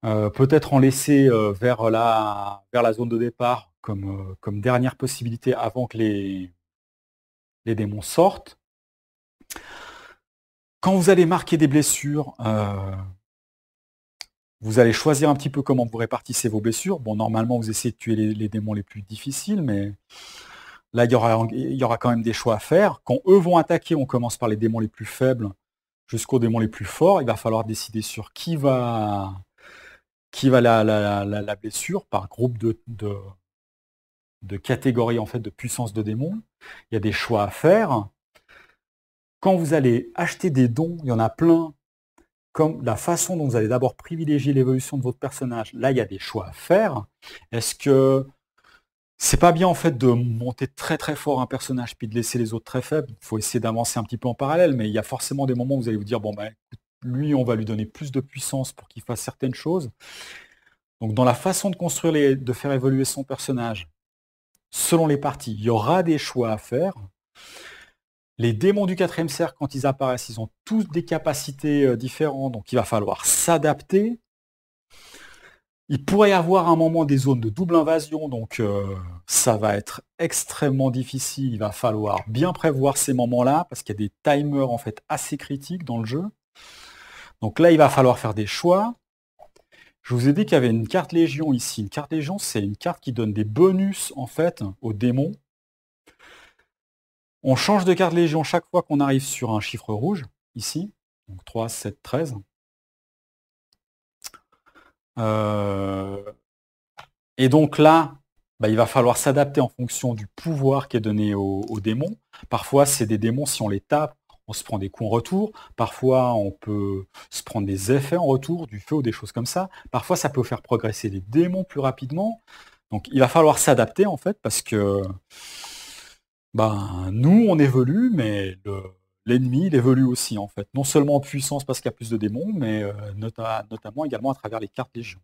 Peut-être en laisser vers la zone de départ comme dernière possibilité avant que les démons sortent. Quand vous allez marquer des blessures, vous allez choisir un petit peu comment vous répartissez vos blessures. Bon, normalement, vous essayez de tuer les démons les plus difficiles, mais là, il y aura quand même des choix à faire. Quand eux vont attaquer, on commence par les démons les plus faibles jusqu'aux démons les plus forts. Il va falloir décider sur qui va la blessure par groupe de catégories en fait, de puissance de démons. Il y a des choix à faire. Quand vous allez acheter des dons, il y en a plein. Comme la façon dont vous allez d'abord privilégier l'évolution de votre personnage, là, il y a des choix à faire. Est-ce que c'est pas bien en fait de monter très très fort un personnage puis de laisser les autres très faibles? Il faut essayer d'avancer un petit peu en parallèle, mais il y a forcément des moments où vous allez vous dire, bon ben, lui, on va lui donner plus de puissance pour qu'il fasse certaines choses. Donc dans la façon de construire, de faire évoluer son personnage, selon les parties, il y aura des choix à faire. Les démons du 4e cercle, quand ils apparaissent, ils ont tous des capacités différentes, donc il va falloir s'adapter. Il pourrait y avoir à un moment des zones de double invasion, donc ça va être extrêmement difficile. Il va falloir bien prévoir ces moments-là, parce qu'il y a des timers en fait assez critiques dans le jeu. Donc là, il va falloir faire des choix. Je vous ai dit qu'il y avait une carte Légion ici. Une carte Légion, c'est une carte qui donne des bonus en fait aux démons. On change de carte Légion chaque fois qu'on arrive sur un chiffre rouge, ici. Donc 3, 7, 13. Et donc là, il va falloir s'adapter en fonction du pouvoir qui est donné aux démons. Parfois, c'est des démons, si on les tape, on se prend des coups en retour. Parfois, on peut se prendre des effets en retour, du feu ou des choses comme ça. Parfois, ça peut faire progresser les démons plus rapidement. Donc, il va falloir s'adapter, en fait, parce que nous, on évolue, mais l'ennemi, il évolue aussi, en fait. Non seulement en puissance parce qu'il y a plus de démons, mais notamment également à travers les cartes Légion.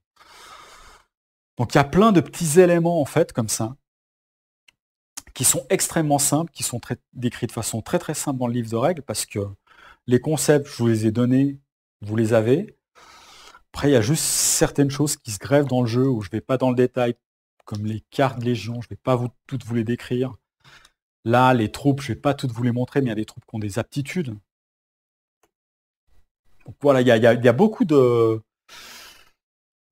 Donc il y a plein de petits éléments en fait comme ça, qui sont extrêmement simples, qui sont décrits de façon très très simple dans le livre de règles, parce que les concepts, je vous les ai donnés, vous les avez. Après, il y a juste certaines choses qui se grèvent dans le jeu, où je ne vais pas dans le détail, comme les cartes Légion, je ne vais pas toutes vous les décrire. Là, les troupes, je ne vais pas toutes vous les montrer, mais il y a des troupes qui ont des aptitudes. Donc voilà, il y a beaucoup de...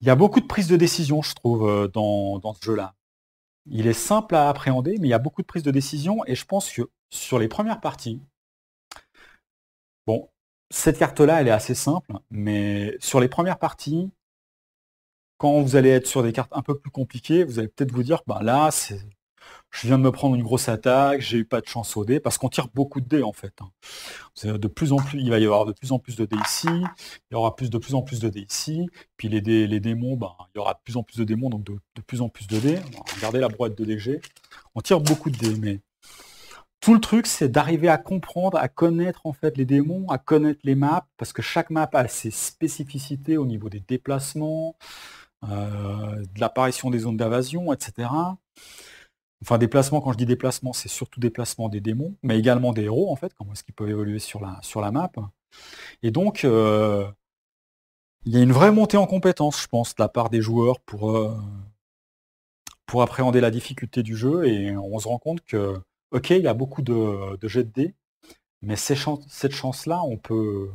Il y a beaucoup de prises de décision, je trouve, dans ce jeu-là. Il est simple à appréhender, mais il y a beaucoup de prises de décision, et je pense que sur les premières parties, bon, cette carte-là, elle est assez simple, mais sur les premières parties, quand vous allez être sur des cartes un peu plus compliquées, vous allez peut-être vous dire, là, je viens de me prendre une grosse attaque, j'ai eu pas de chance au dé, parce qu'on tire beaucoup de dés en fait. De plus en plus, il va y avoir de plus en plus de dés ici, il y aura de plus en plus de dés ici, puis les démons, il y aura de plus en plus de démons, donc de plus en plus de dés. Regardez la boîte de DG, on tire beaucoup de dés, mais tout le truc, c'est d'arriver à comprendre, à connaître en fait les démons, à connaître les maps, parce que chaque map a ses spécificités au niveau des déplacements, de l'apparition des zones d'invasion, etc. Enfin, déplacement, quand je dis déplacement, c'est surtout déplacement des démons, mais également des héros, en fait, comment est-ce qu'ils peuvent évoluer sur la map. Et donc, il y a une vraie montée en compétence, je pense, de la part des joueurs pour appréhender la difficulté du jeu, et on se rend compte que, ok, il y a beaucoup de jets de dés, mais cette chance-là, on peut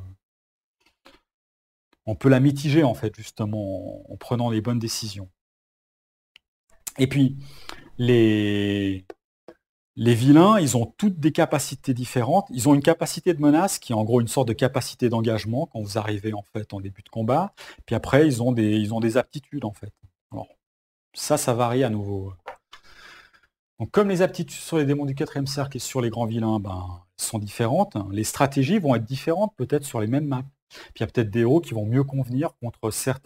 la mitiger, en fait, justement, en prenant les bonnes décisions. Et puis, les vilains, ils ont toutes des capacités différentes. Ils ont une capacité de menace qui est en gros une sorte de capacité d'engagement quand vous arrivez en fait en début de combat. Puis après, ils ont des aptitudes en fait. Alors, ça varie à nouveau. Donc comme les aptitudes sur les démons du 4e cercle et sur les grands vilains sont différentes, les stratégies vont être différentes peut-être sur les mêmes maps. Puis il y a peut-être des héros qui vont mieux convenir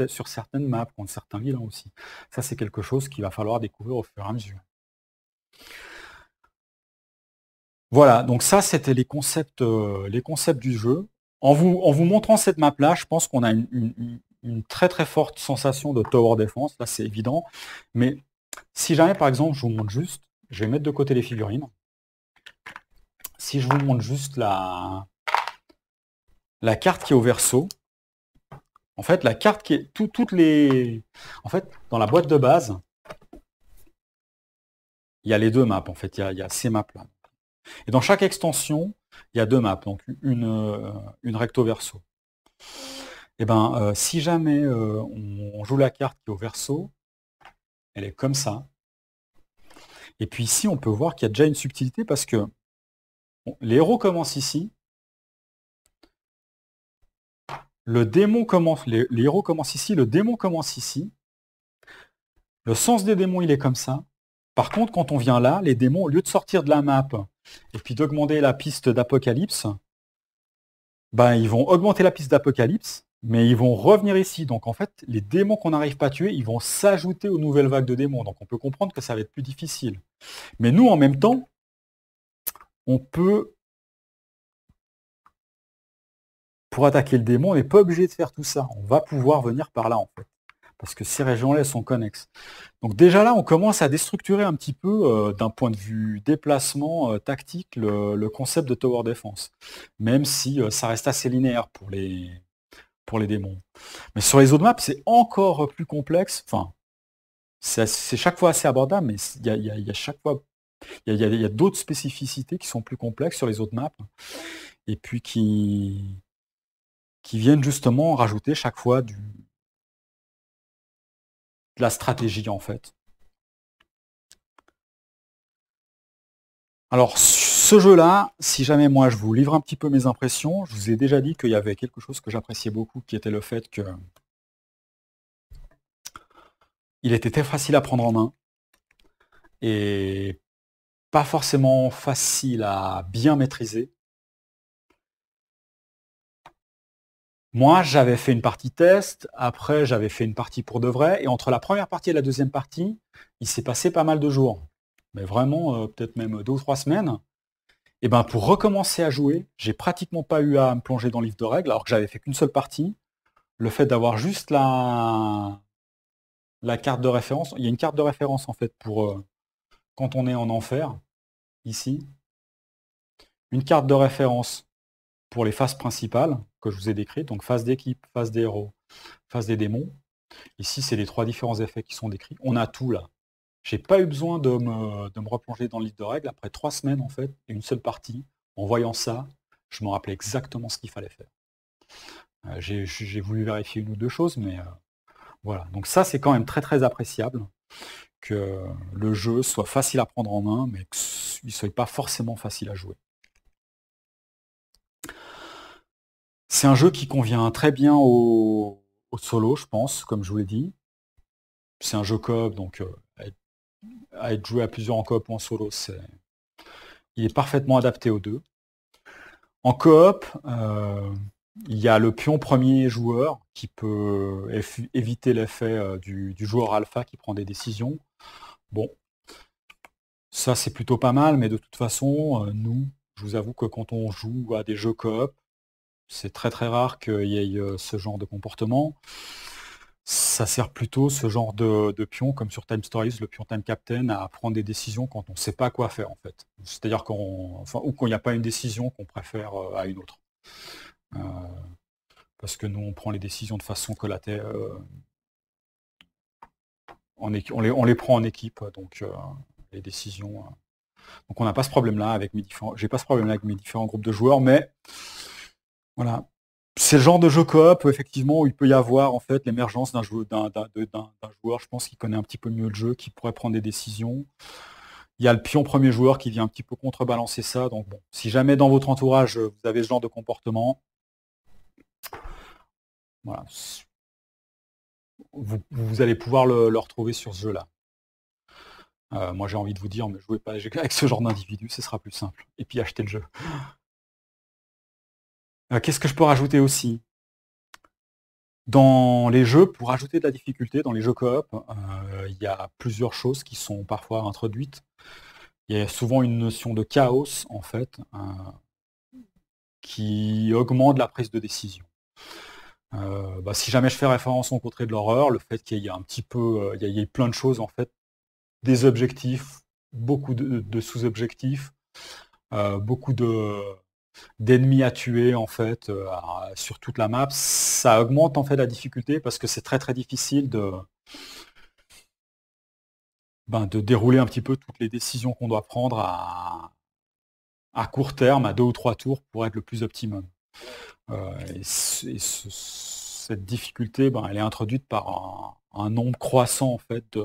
sur certaines maps, contre certains vilains aussi. Ça, c'est quelque chose qu'il va falloir découvrir au fur et à mesure. Voilà, donc ça, c'était les concepts du jeu. En vous montrant cette map-là, je pense qu'on a une très très forte sensation de tower defense, là c'est évident. Mais si jamais, par exemple, je vous montre juste, je vais mettre de côté les figurines. Si je vous montre juste la carte qui est au verso, en fait, la carte qui est toutes les... En fait, dans la boîte de base, il y a les deux maps, en fait, il y a ces maps-là. Et dans chaque extension, il y a deux maps, donc une recto verso. Et si jamais on joue la carte qui est au verso, elle est comme ça. Et puis ici, on peut voir qu'il y a déjà une subtilité parce que les héros commencent ici. Le démon commence, les héros commencent ici, le démon commence ici. Le sens des démons, il est comme ça. Par contre, quand on vient là, les démons, au lieu de sortir de la map et puis d'augmenter la piste d'Apocalypse, ils vont augmenter la piste d'Apocalypse, mais ils vont revenir ici. Donc en fait, les démons qu'on n'arrive pas à tuer, ils vont s'ajouter aux nouvelles vagues de démons. Donc on peut comprendre que ça va être plus difficile. Mais nous, en même temps, on peut pour attaquer le démon, on n'est pas obligé de faire tout ça. On va pouvoir venir par là, en fait. Parce que ces régions-là, elles sont connexes. Donc déjà là, on commence à déstructurer un petit peu, d'un point de vue déplacement tactique, le concept de tower defense. Même si ça reste assez linéaire pour les démons. Mais sur les autres maps, c'est encore plus complexe. Enfin, c'est chaque fois assez abordable, mais il y a chaque fois, il y a d'autres spécificités qui sont plus complexes sur les autres maps. Et puis qui viennent justement rajouter chaque fois de la stratégie, en fait. Alors, ce jeu-là, si jamais moi je vous livre un petit peu mes impressions, je vous ai déjà dit qu'il y avait quelque chose que j'appréciais beaucoup, qui était le fait que il était très facile à prendre en main et pas forcément facile à bien maîtriser. Moi, j'avais fait une partie test, après j'avais fait une partie pour de vrai, et entre la première partie et la deuxième partie, il s'est passé pas mal de jours. Mais vraiment, peut-être même 2 ou 3 semaines. Et ben pour recommencer à jouer, j'ai pratiquement pas eu à me plonger dans le livre de règles, alors que j'avais fait qu'une seule partie. Le fait d'avoir juste la carte de référence, il y a une carte de référence en fait pour quand on est en enfer, ici. Une carte de référence pour les phases principales que je vous ai décrites, donc phase d'équipe, phase des héros, phase des démons. Ici, c'est les 3 différents effets qui sont décrits. On a tout là. J'ai pas eu besoin de me replonger dans le livre de règles. Après 3 semaines, en fait, et une seule partie, en voyant ça, je me rappelais exactement ce qu'il fallait faire. J'ai voulu vérifier une ou deux choses, mais voilà. Donc ça, c'est quand même très très appréciable que le jeu soit facile à prendre en main, mais qu'il ne soit pas forcément facile à jouer. C'est un jeu qui convient très bien au solo, je pense, comme je vous l'ai dit. C'est un jeu coop, donc à être joué à plusieurs en coop ou en solo, il est parfaitement adapté aux deux. En coop, il y a le pion premier joueur qui peut éviter l'effet du joueur alpha qui prend des décisions. Bon, ça c'est plutôt pas mal, mais de toute façon, nous, je vous avoue que quand on joue à des jeux coop, c'est très très rare qu'il y ait ce genre de comportement. Ça sert plutôt, ce genre de pion, comme sur Time Stories, le pion Time Captain, à prendre des décisions quand on ne sait pas quoi faire en fait. C'est-à-dire ou quand il n'y a pas une décision qu'on préfère à une autre. Parce que nous, on prend les décisions de façon collatérale. On les prend en équipe, donc les décisions. Donc on n'a pas ce problème-là avec mes différents. J'ai pas ce problème-là avec mes différents groupes de joueurs, mais voilà. C'est le genre de jeu coop, effectivement, où il peut y avoir en fait l'émergence d'un joueur, je pense, qui connaît un petit peu mieux le jeu, qui pourrait prendre des décisions. Il y a le pion premier joueur qui vient un petit peu contrebalancer ça. Donc bon, si jamais dans votre entourage vous avez ce genre de comportement, voilà, vous allez pouvoir le retrouver sur ce jeu-là. Moi j'ai envie de vous dire, mais jouez pas avec ce genre d'individu, ce sera plus simple. Et puis achetez le jeu. Qu'est-ce que je peux rajouter aussi? Dans les jeux, pour ajouter de la difficulté, dans les jeux coop, il y a plusieurs choses qui sont parfois introduites. Il y a souvent une notion de chaos, en fait, qui augmente la prise de décision. Si jamais je fais référence au Contrées de l'horreur, le fait qu'il y ait un petit peu, il y ait plein de choses, en fait, des objectifs, beaucoup de sous-objectifs, beaucoup d'ennemis à tuer en fait sur toute la map, ça augmente en fait la difficulté parce que c'est très très difficile de dérouler un petit peu toutes les décisions qu'on doit prendre à court terme, à 2 ou 3 tours pour être le plus optimum. Cette difficulté, elle est introduite par un nombre croissant en fait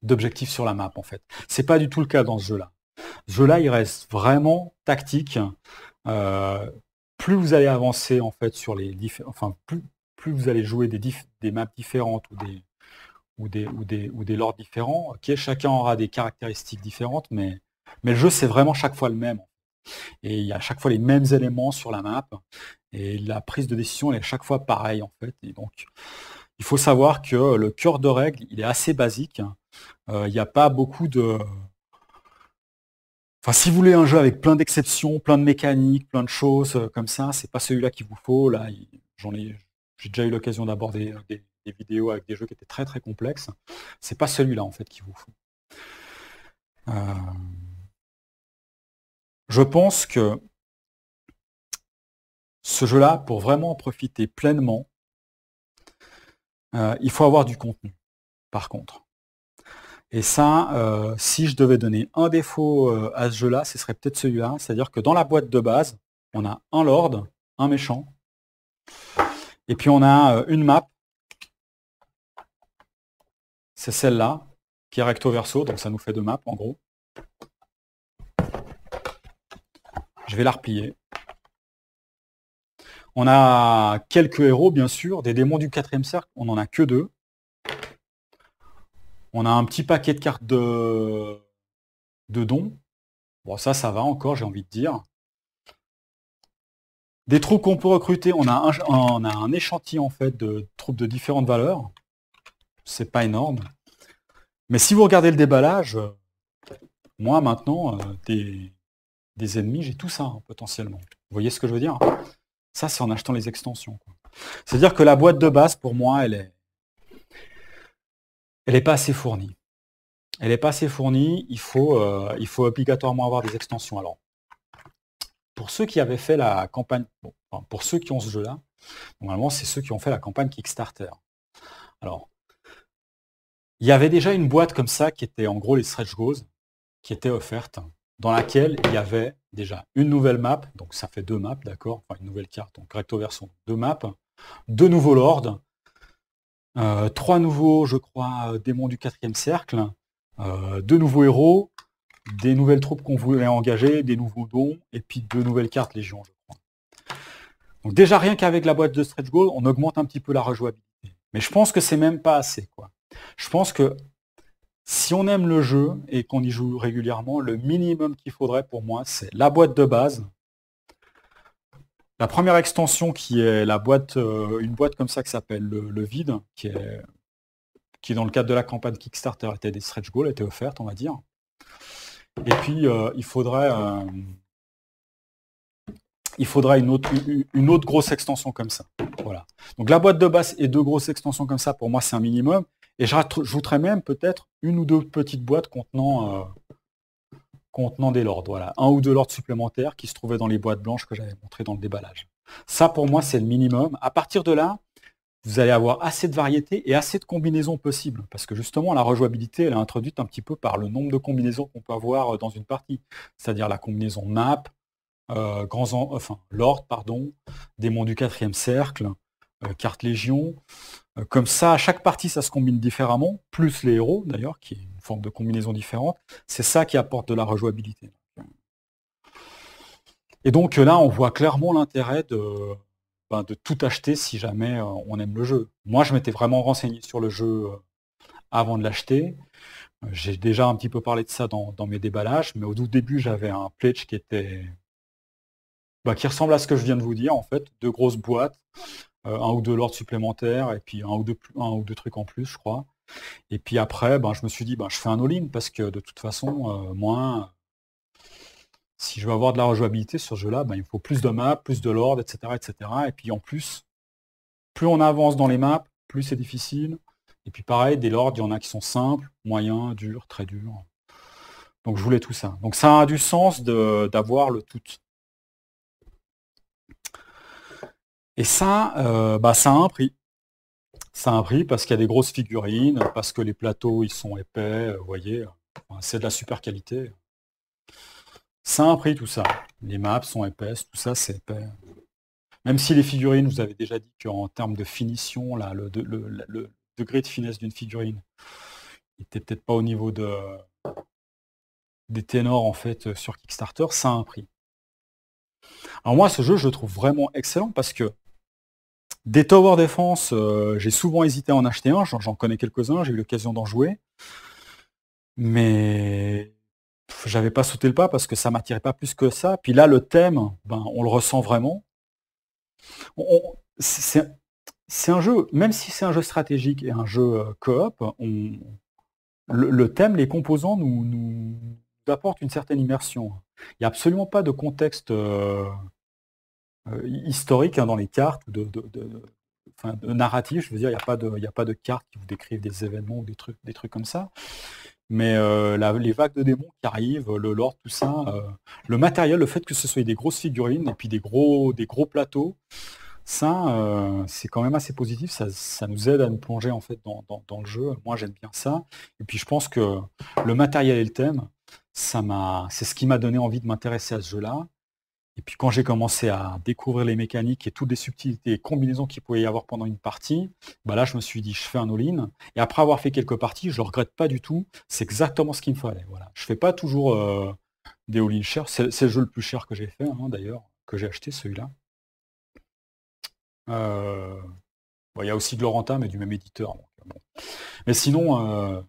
d'objectifs sur la map en fait. C'est pas du tout le cas dans ce jeu-là. Ce jeu-là, il reste vraiment tactique. Plus vous allez avancer en fait sur les plus vous allez jouer des maps différentes ou des lords différents. Ok, chacun aura des caractéristiques différentes, mais le jeu c'est vraiment chaque fois le même. Et il y a à chaque fois les mêmes éléments sur la map. Et la prise de décision elle est à chaque fois pareille en fait. Et donc il faut savoir que le cœur de règle il est assez basique. Il n'y a pas beaucoup Enfin, si vous voulez un jeu avec plein d'exceptions, plein de mécaniques, plein de choses comme ça, c'est pas celui-là qu'il vous faut. Là, j'ai déjà eu l'occasion d'aborder des vidéos avec des jeux qui étaient très très complexes. C'est pas celui-là en fait qu'il vous faut. Je pense que ce jeu-là, pour vraiment en profiter pleinement, il faut avoir du contenu, par contre. Et ça, si je devais donner un défaut à ce jeu-là, ce serait peut-être celui-là. C'est-à-dire que dans la boîte de base, on a un lord, un méchant, et puis on a une map. C'est celle-là, qui est recto verso, donc ça nous fait deux maps en gros. Je vais la replier. On a quelques héros, bien sûr, des démons du 4e cercle, on n'en a que 2. On a un petit paquet de cartes de dons. Bon, ça va encore, j'ai envie de dire. Des troupes qu'on peut recruter, on a un échantillon en fait de troupes de différentes valeurs. C'est pas énorme. Mais si vous regardez le déballage, moi maintenant, des ennemis, j'ai tout ça hein, potentiellement. Vous voyez ce que je veux dire? Ça, c'est en achetant les extensions. C'est-à-dire que la boîte de base, pour moi, elle est pas assez fournie. Elle n'est pas assez fournie, il faut obligatoirement avoir des extensions. Alors, pour ceux qui avaient fait la campagne, pour ceux qui ont ce jeu-là, normalement, c'est ceux qui ont fait la campagne Kickstarter. Alors, il y avait déjà une boîte comme ça qui était en gros les stretch goals, qui était offerte, dans laquelle il y avait déjà une nouvelle map, donc ça fait 2 maps, d'accord, enfin une nouvelle carte, donc recto verso, 2 maps, 2 nouveaux lords, 3 nouveaux, je crois, démons du 4e cercle, 2 nouveaux héros, des nouvelles troupes qu'on voulait engager, des nouveaux dons, et puis 2 nouvelles cartes Légion, je crois. Donc déjà, rien qu'avec la boîte de stretch goal, on augmente un petit peu la rejouabilité. Mais je pense que c'est même pas assez, quoi. Je pense que si on aime le jeu et qu'on y joue régulièrement, le minimum qu'il faudrait pour moi, c'est la boîte de base. La première extension qui est la boîte, une boîte comme ça qui s'appelle le vide, qui dans le cadre de la campagne Kickstarter était des stretch goals, était offerte, on va dire. Et puis il faudrait une autre grosse extension comme ça. Voilà. Donc la boîte de base et 2 grosses extensions comme ça, pour moi, c'est un minimum. Et je rajouterais même peut-être 1 ou 2 petites boîtes contenant des lords. Voilà. 1 ou 2 lords supplémentaires qui se trouvaient dans les boîtes blanches que j'avais montrées dans le déballage. Ça, pour moi, c'est le minimum. À partir de là, vous allez avoir assez de variété et assez de combinaisons possibles. Parce que justement, la rejouabilité, elle est introduite un petit peu par le nombre de combinaisons qu'on peut avoir dans une partie. C'est-à-dire la combinaison map, Lord, pardon, démon du 4e cercle, carte Légion. Comme ça, à chaque partie, ça se combine différemment, plus les héros, d'ailleurs, qui est une forme de combinaison différente. C'est ça qui apporte de la rejouabilité. Et donc là, on voit clairement l'intérêt de tout acheter si jamais on aime le jeu. Moi, je m'étais vraiment renseigné sur le jeu avant de l'acheter. J'ai déjà un petit peu parlé de ça dans mes déballages, mais au tout début, j'avais un pledge qui était qui ressemble à ce que je viens de vous dire, en fait. 2 grosses boîtes, 1 ou 2 lords supplémentaires, et puis un ou deux trucs en plus, je crois. Et puis après, je me suis dit, je fais un all-in, parce que de toute façon, moi, si je veux avoir de la rejouabilité sur ce jeu-là, il me faut plus de maps, plus de lords, etc., etc. Et puis en plus, plus on avance dans les maps, plus c'est difficile. Et puis pareil, des lords, il y en a qui sont simples, moyens, durs, très durs. Donc je voulais tout ça. Donc ça a du sens d'avoir le tout. Et ça, ça a un prix. Ça a un prix parce qu'il y a des grosses figurines, parce que les plateaux, ils sont épais, vous voyez. C'est de la super qualité. Ça a un prix, tout ça. Les maps sont épaisses, tout ça, c'est épais. Même si les figurines, vous avez déjà dit qu'en termes de finition, là, le degré de finesse d'une figurine n'était peut-être pas au niveau des ténors, en fait, sur Kickstarter, ça a un prix. Alors moi, ce jeu, je le trouve vraiment excellent parce que des Tower Defense, j'ai souvent hésité à en acheter un, j'en connais quelques-uns, j'ai eu l'occasion d'en jouer. Mais j'avais pas sauté le pas parce que ça m'attirait pas plus que ça. Puis là, le thème, on le ressent vraiment. C'est un jeu, même si c'est un jeu stratégique et un jeu coop, le thème, les composants nous apporte une certaine immersion. Il n'y a absolument pas de contexte historique dans les cartes, enfin, de narratif, je veux dire, il y a pas de cartes qui vous décrivent des événements ou des trucs comme ça. Mais les vagues de démons qui arrivent, le lore, tout ça, le matériel, le fait que ce soit des grosses figurines et puis des gros plateaux, ça, c'est quand même assez positif. Ça nous aide à nous plonger en fait dans le jeu. Moi, j'aime bien ça. Et puis, je pense que le matériel et le thème, c'est ce qui m'a donné envie de m'intéresser à ce jeu-là. Et puis quand j'ai commencé à découvrir les mécaniques et toutes les subtilités et combinaisons qu'il pouvait y avoir pendant une partie, bah là je me suis dit je fais un all-in. Et après avoir fait quelques parties, je le regrette pas du tout. C'est exactement ce qu'il me fallait. Voilà. Je fais pas toujours des all-in chers. C'est le jeu le plus cher que j'ai fait d'ailleurs, que j'ai acheté celui-là. Bon, il y a aussi Gloranta, mais du même éditeur. Donc, bon. Mais sinon,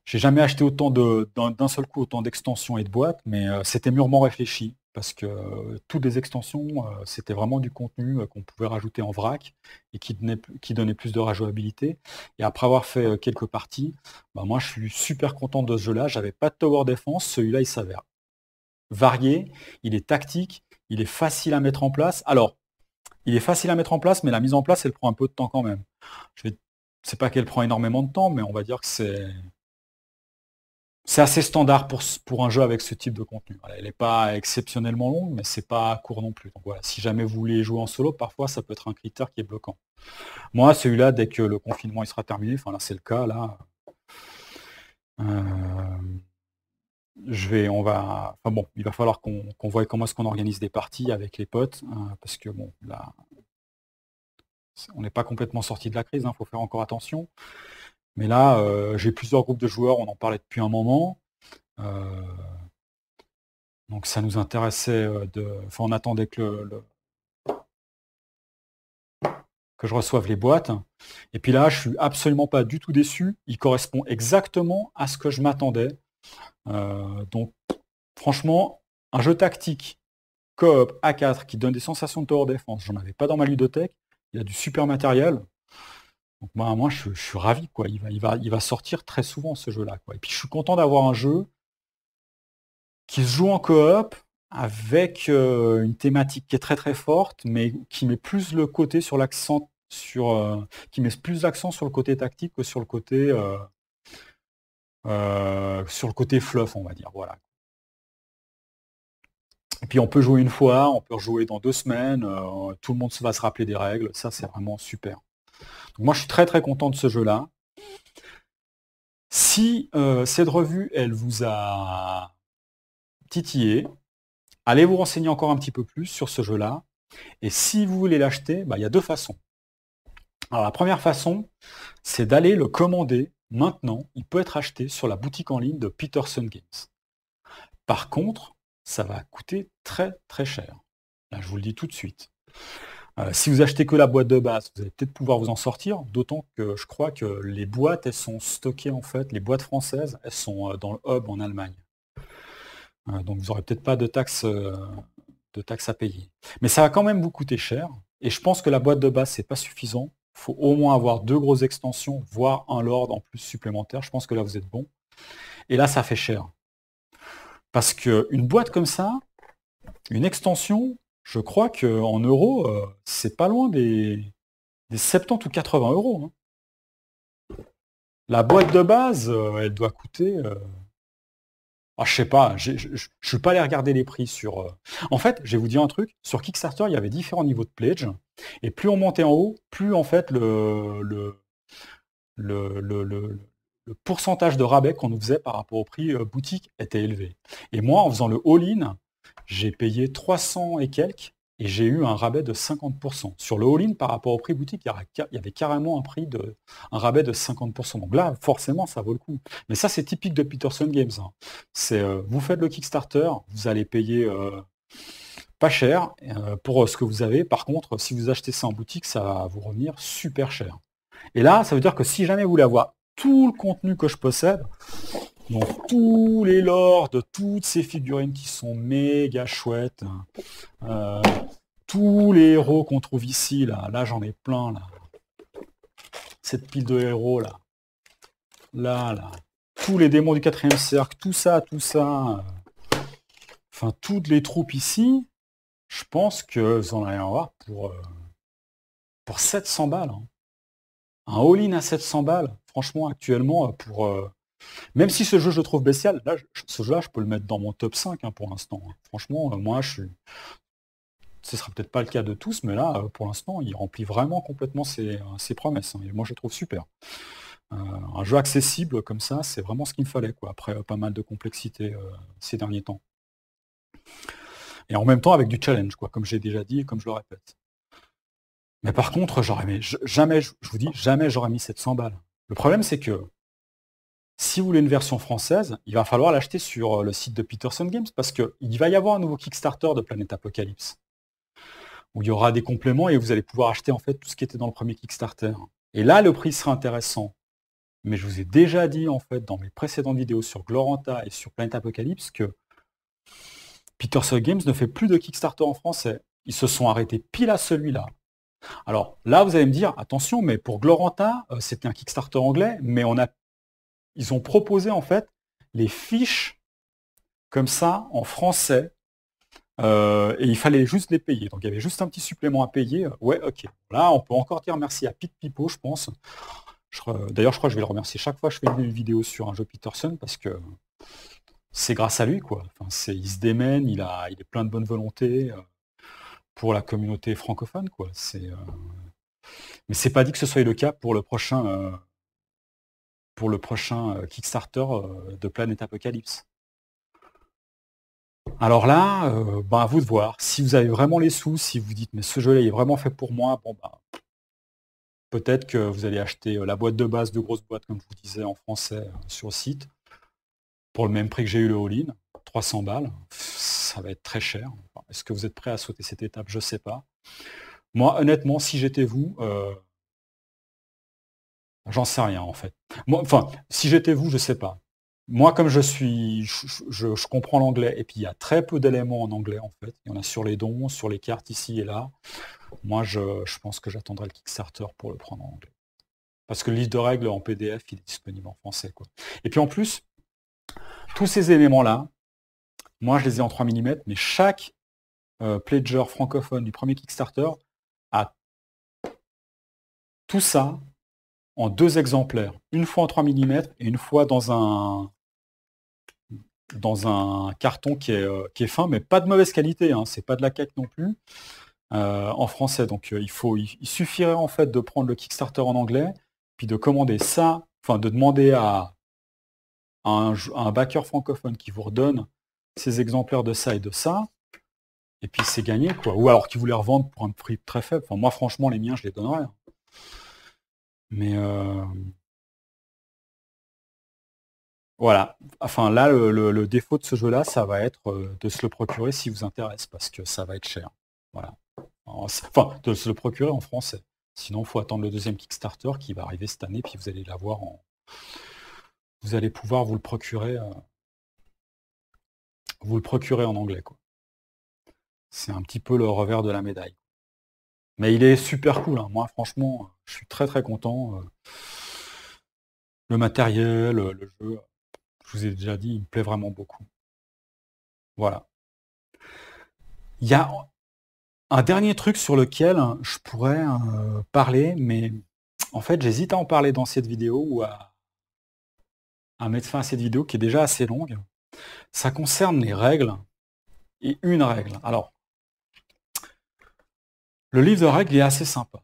j'ai jamais acheté autant d'un seul coup autant d'extensions et de boîtes, mais c'était mûrement réfléchi parce que toutes les extensions, c'était vraiment du contenu qu'on pouvait rajouter en vrac et qui donnait plus de rejouabilité. Et après avoir fait quelques parties, bah, moi je suis super content de ce jeu-là. J'avais pas de tower defense, celui-là il s'avère varié, il est tactique, il est facile à mettre en place. Alors, il est facile à mettre en place, mais la mise en place, elle prend un peu de temps quand même. C'est pas qu'elle prend énormément de temps, mais on va dire que c'est assez standard pour un jeu avec ce type de contenu. Voilà, elle n'est pas exceptionnellement longue, mais c'est pas court non plus. Donc voilà, si jamais vous voulez jouer en solo, parfois ça peut être un critère qui est bloquant. Moi, celui-là, dès que le confinement il sera terminé, enfin là c'est le cas, là, enfin bon, il va falloir qu'on voie comment est-ce qu'on organise des parties avec les potes, parce que bon, là, on n'est pas complètement sorti de la crise, il faut faire encore attention. Mais là, j'ai plusieurs groupes de joueurs, on en parlait depuis un moment. Donc ça nous intéressait enfin, on attendait que je reçoive les boîtes. Et puis là, je suis absolument pas du tout déçu. Il correspond exactement à ce que je m'attendais. Donc franchement, un jeu tactique, coop, A4, qui donne des sensations de tower defense, j'en avais pas dans ma ludothèque. Il a du super matériel. Donc moi je suis ravi, quoi. Il va sortir très souvent ce jeu-là, quoi. Et puis je suis content d'avoir un jeu qui se joue en coop avec une thématique qui est très très forte, mais qui met plus le côté sur l'accent qui met plus l'accent sur le côté tactique que sur le côté fluff, on va dire. Voilà. Et puis on peut jouer une fois, on peut rejouer dans 2 semaines, tout le monde va se rappeler des règles, ça c'est vraiment super. Donc moi je suis très très content de ce jeu-là. Si cette revue elle vous a titillé, allez vous renseigner encore un petit peu plus sur ce jeu-là. Et si vous voulez l'acheter, bah, il y a 2 façons. Alors la première façon, c'est d'aller le commander maintenant. Il peut être acheté sur la boutique en ligne de Peterson Games. Par contre, ça va coûter très très cher. Là, je vous le dis tout de suite. Si vous achetez que la boîte de base, vous allez peut-être pouvoir vous en sortir, d'autant que je crois que les boîtes, elles sont stockées en fait, les boîtes françaises, elles sont dans le hub en Allemagne. Donc vous n'aurez peut-être pas de taxes à payer. Mais ça va quand même vous coûter cher. Et je pense que la boîte de base, c'est pas suffisant. Il faut au moins avoir 2 grosses extensions, voire un lord en plus supplémentaire. Je pense que là, vous êtes bon. Et là, ça fait cher. Parce qu'une boîte comme ça, une extension, je crois qu'en euros, c'est pas loin des 70 ou 80 euros. La boîte de base, elle doit coûter... je sais pas, je ne suis pas allé regarder les prix sur... En fait, je vais vous dire un truc, sur Kickstarter, il y avait différents niveaux de pledge, et plus on montait en haut, plus en fait le pourcentage de rabais qu'on nous faisait par rapport au prix boutique était élevé. Et moi, en faisant le all-in, j'ai payé 300 et quelques, et j'ai eu un rabais de 50%. Sur le all-in, par rapport au prix boutique, il y avait carrément un rabais de 50%. Donc là, forcément, ça vaut le coup. Mais ça, c'est typique de Peterson Games. C'est vous faites le Kickstarter, vous allez payer pas cher pour ce que vous avez. Par contre, si vous achetez ça en boutique, ça va vous revenir super cher. Et là, ça veut dire que si jamais vous voulez avoir tout le contenu que je possède, donc tous les lores de toutes ces figurines qui sont méga chouettes, tous les héros qu'on trouve ici, là j'en ai plein, là. Cette pile de héros, là, tous les démons du 4e cercle, tout ça, enfin, toutes les troupes ici, je pense que vous en allez en avoir pour 700 balles. Hein. Un all-in à 700 balles, franchement, actuellement, même si ce jeu, je le trouve bestial, là, ce jeu-là, je peux le mettre dans mon top 5 hein, pour l'instant. Hein. Franchement, moi, ce sera peut-être pas le cas de tous, mais là, pour l'instant, il remplit vraiment complètement ses promesses. Hein, et moi, je le trouve super. Un jeu accessible comme ça, c'est vraiment ce qu'il me fallait, quoi, après pas mal de complexité ces derniers temps. Et en même temps, avec du challenge, quoi, comme j'ai déjà dit et comme je le répète. Mais par contre, jamais, je vous dis, jamais j'aurais mis 700 balles. Le problème, c'est que si vous voulez une version française, il va falloir l'acheter sur le site de Peterson Games parce qu'il va y avoir un nouveau Kickstarter de Planète Apocalypse où il y aura des compléments et vous allez pouvoir acheter en fait tout ce qui était dans le premier Kickstarter. Et là, le prix sera intéressant. Mais je vous ai déjà dit en fait dans mes précédentes vidéos sur Gloranta et sur Planète Apocalypse que Peterson Games ne fait plus de Kickstarter en français. Ils se sont arrêtés pile à celui-là. Alors là, vous allez me dire, attention, mais pour Gloranta, c'était un Kickstarter anglais, mais ils ont proposé en fait les fiches comme ça en français, et il fallait juste les payer. Donc il y avait juste un petit supplément à payer. Ouais, ok. Là, on peut encore dire merci à Pete Pipo, je pense. D'ailleurs, je crois que je vais le remercier chaque fois que je fais une vidéo sur un jeu Peterson parce que c'est grâce à lui, quoi. Enfin, il se démène, il est plein de bonne volonté pour la communauté francophone, quoi. Mais c'est pas dit que ce soit le cas pour le prochain Kickstarter de Planète Apocalypse. Alors là, à vous de voir. Si vous avez vraiment les sous, si vous dites mais ce jeu-là est vraiment fait pour moi, bon peut-être que vous allez acheter la boîte de base de grosse boîte, comme je vous disais en français sur le site, pour le même prix que j'ai eu le all-in, 300 balles. Ça va être très cher. Est-ce que vous êtes prêt à sauter cette étape? Je ne sais pas. Moi, honnêtement, si j'étais vous, j'en sais rien en fait. Moi, enfin, si j'étais vous, je ne sais pas. Moi, comme je suis, je comprends l'anglais, et puis il y a très peu d'éléments en anglais en fait. Il y en a sur les dons, sur les cartes ici et là. Moi, je pense que j'attendrai le Kickstarter pour le prendre en anglais. Parce que le livre de règles en PDF, il est disponible en français, quoi. Et puis en plus, tous ces éléments-là, moi je les ai en 3 mm, mais chaque pledger francophone du premier Kickstarter a tout ça en 2 exemplaires. Une fois en 3 mm et une fois dans un carton qui est fin, mais pas de mauvaise qualité, hein, c'est pas de la caque non plus, en français. Donc il suffirait en fait de prendre le Kickstarter en anglais, puis de commander ça, enfin de demander à un backer francophone qui vous redonne ces exemplaires de ça et de ça, et puis c'est gagné, quoi. Ou alors qu'ils vous les revendent pour un prix très faible. Enfin, moi, franchement, les miens, je les donnerais. Hein. Mais voilà. Enfin, là, le défaut de ce jeu-là, ça va être de se le procurer si vous intéresse, parce que ça va être cher. Voilà. Enfin, de se le procurer en français. Sinon, il faut attendre le deuxième Kickstarter qui va arriver cette année, puis vous allez l'avoir vous allez pouvoir vous le procurer en anglais, quoi. C'est un petit peu le revers de la médaille. Mais il est super cool. Hein. Moi, franchement, je suis très très content. Le matériel, le jeu, je vous ai déjà dit, il me plaît vraiment beaucoup. Voilà. Il y a un dernier truc sur lequel je pourrais parler, mais en fait, j'hésite à en parler dans cette vidéo ou à mettre fin à cette vidéo qui est déjà assez longue. Ça concerne les règles et une règle. Alors, le livre de règles est assez sympa.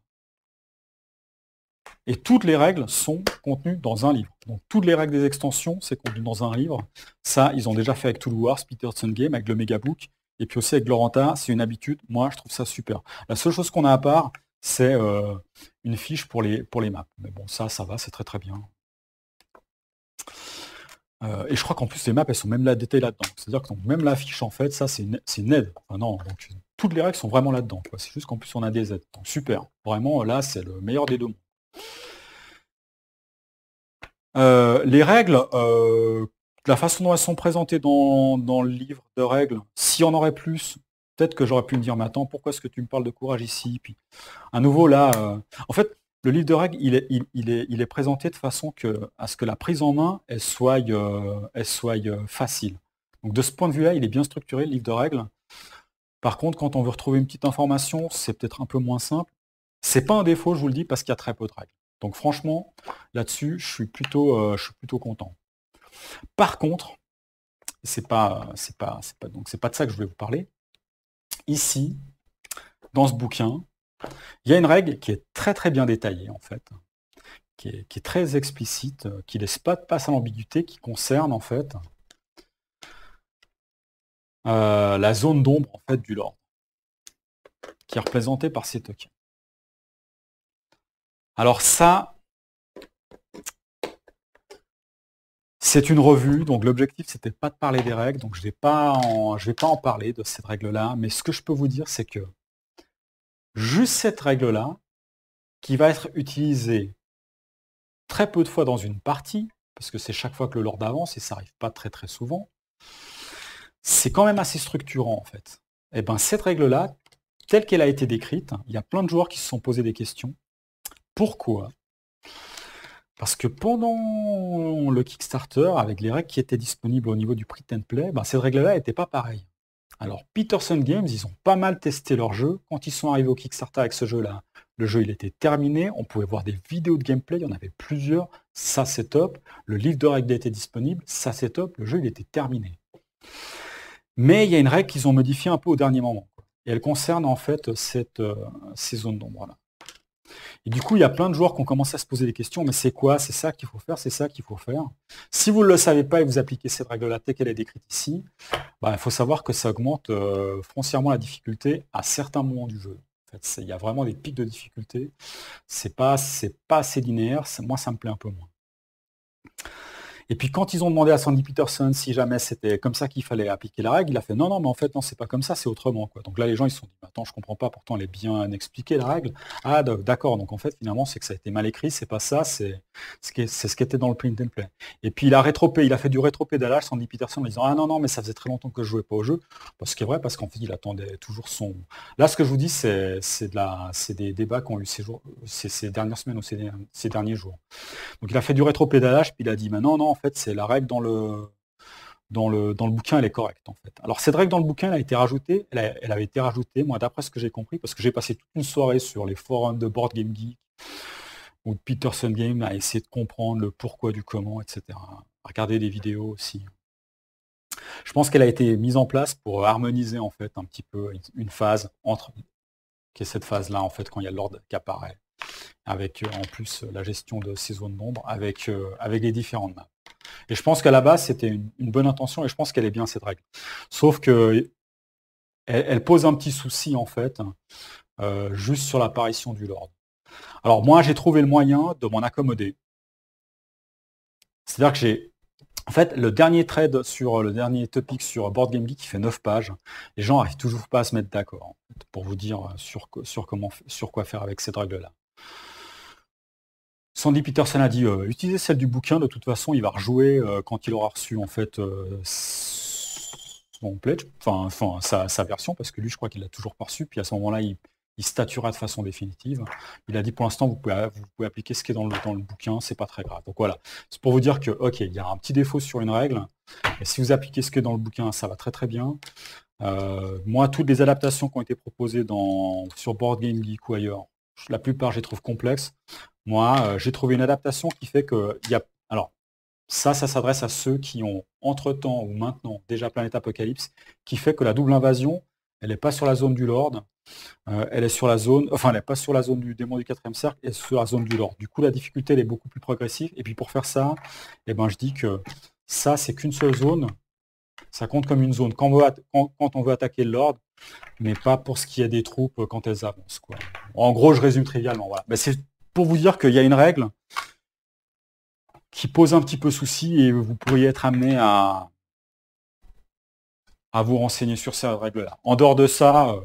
Et toutes les règles sont contenues dans un livre. Donc toutes les règles des extensions, c'est contenu dans un livre. Ça, ils ont déjà fait avec Tool Wars, Peterson Game, avec le Megabook, et puis aussi avec Gloranta, c'est une habitude. Moi, je trouve ça super. La seule chose qu'on a à part, c'est une fiche pour les maps. Mais bon, ça va, c'est très très bien. Et je crois qu'en plus, les maps, elles sont même là détaillées là-dedans. C'est-à-dire que donc, même la fiche, en fait, ça, c'est une aide. Enfin, non, donc, toutes les règles sont vraiment là-dedans. C'est juste qu'en plus, on a des aides. Donc super. Vraiment, là, c'est le meilleur des deux mondes. Les règles, la façon dont elles sont présentées dans le livre de règles, s'il y en aurait plus, peut-être que j'aurais pu me dire, mais attends, pourquoi est-ce que tu me parles de courage ici? Puis, à nouveau, là, en fait, le livre de règles, il est présenté de façon à ce que la prise en main, elle soit facile. Donc de ce point de vue-là, il est bien structuré, le livre de règles. Par contre, quand on veut retrouver une petite information, c'est peut-être un peu moins simple. C'est pas un défaut, je vous le dis, parce qu'il y a très peu de règles. Donc franchement, là-dessus, je suis plutôt content. Par contre, c'est pas de ça que je voulais vous parler. Ici, dans ce bouquin, il y a une règle qui est très très bien détaillée en fait, qui est très explicite, qui laisse pas de place à l'ambiguïté, qui concerne en fait la zone d'ombre en fait du lord, qui est représentée par ces tokens. Alors ça, c'est une revue, donc l'objectif c'était pas de parler des règles, donc je vais pas en parler de cette règle-là, mais ce que je peux vous dire, c'est que juste cette règle-là, qui va être utilisée très peu de fois dans une partie, parce que c'est chaque fois que le lord avance, et ça arrive pas très très souvent, c'est quand même assez structurant en fait. Et bien cette règle-là, telle qu'elle a été décrite, il y a plein de joueurs qui se sont posés des questions. Pourquoi ? Parce que pendant le Kickstarter, avec les règles qui étaient disponibles au niveau du print and play, ben cette règle-là n'était pas pareille. Alors Peterson Games, ils ont pas mal testé leur jeu. Quand ils sont arrivés au Kickstarter avec ce jeu-là, le jeu il était terminé, on pouvait voir des vidéos de gameplay, il y en avait plusieurs, ça c'est top. Le livre de règles était disponible, ça c'est top, le jeu il était terminé. Mais il y a une règle qu'ils ont modifiée un peu au dernier moment. Et elle concerne en fait ces zones d'ombre-là. Et du coup, il y a plein de joueurs qui ont commencé à se poser des questions, mais c'est quoi? C'est ça qu'il faut faire? C'est ça qu'il faut faire? Si vous ne le savez pas et vous appliquez cette règle-là telle qu'elle est décrite ici, bah, il faut savoir que ça augmente foncièrement la difficulté à certains moments du jeu. En fait, il y a vraiment des pics de difficulté. C'est pas assez linéaire. Moi, ça me plaît un peu moins. Et puis quand ils ont demandé à Sandy Peterson si jamais c'était comme ça qu'il fallait appliquer la règle, il a fait non, mais en fait, non, c'est pas comme ça, c'est autrement. Quoi. Donc là, les gens, ils se sont dit, attends, je comprends pas, pourtant, elle est bien expliquée, la règle. Ah, d'accord, donc en fait, finalement, c'est que ça a été mal écrit, c'est pas ça, c'est ce qui était dans le print and play. Et puis il a fait du rétropédalage, Sandy Peterson, en disant, ah non, mais ça faisait très longtemps que je jouais pas au jeu. Parce que c'est vrai, parce qu'en fait, il attendait toujours son... Là, ce que je vous dis, c'est des débats qui ont eu ces dernières semaines ou ces derniers jours. Donc il a fait du rétropédalage, puis il a dit, mais non, en fait, c'est la règle dans le bouquin, elle est correcte, en fait. Alors cette règle dans le bouquin, elle a été rajoutée, elle avait été rajoutée, moi, d'après ce que j'ai compris, parce que j'ai passé toute une soirée sur les forums de Board Game Geek, ou de Peterson Game, à essayer de comprendre le pourquoi du comment, etc. À regarder des vidéos aussi. Je pense qu'elle a été mise en place pour harmoniser, en fait, un petit peu une phase entre... qui est cette phase-là, en fait, quand il y a l'ordre qui apparaît, avec en plus la gestion de ces zones d'ombre, avec les différentes maps. Et je pense qu'à la base, c'était une bonne intention, et je pense qu'elle est bien, cette règle. Sauf que elle pose un petit souci, en fait, juste sur l'apparition du Lord. Alors moi, j'ai trouvé le moyen de m'en accommoder. C'est-à-dire que j'ai... En fait, le dernier topic sur Board Game Geek qui fait 9 pages, les gens n'arrivent toujours pas à se mettre d'accord, en fait, pour vous dire sur quoi faire avec cette règle-là. Sandy Peterson a dit utilisez celle du bouquin, de toute façon il va rejouer quand il aura reçu en fait son pledge, enfin sa version, parce que lui je crois qu'il l'a toujours pas reçu, puis à ce moment-là il statuera de façon définitive. Il a dit pour l'instant vous pouvez appliquer ce qui est dans le bouquin, c'est pas très grave. Donc voilà, c'est pour vous dire que ok, il y a un petit défaut sur une règle, et si vous appliquez ce qui est dans le bouquin, ça va très très bien. Moi, toutes les adaptations qui ont été proposées sur Board Game Geek ou ailleurs, la plupart je les trouve complexes. Moi, j'ai trouvé une adaptation qui fait que alors ça s'adresse à ceux qui ont entre-temps ou maintenant déjà Planète Apocalypse, qui fait que la double invasion, elle n'est pas sur la zone du Lord, elle est sur la zone, enfin elle n'est pas sur la zone du démon du 4e cercle, elle est sur la zone du Lord. Du coup, la difficulté elle est beaucoup plus progressive. Et puis pour faire ça, je dis que ça, c'est qu'une seule zone. Ça compte comme une zone quand on veut attaquer le Lord, mais pas pour ce qui est des troupes quand elles avancent, quoi. En gros, je résume trivialement. Voilà. Mais c'est pour vous dire qu'il y a une règle qui pose un petit peu souci et vous pourriez être amené à vous renseigner sur cette règle-là. En dehors de ça,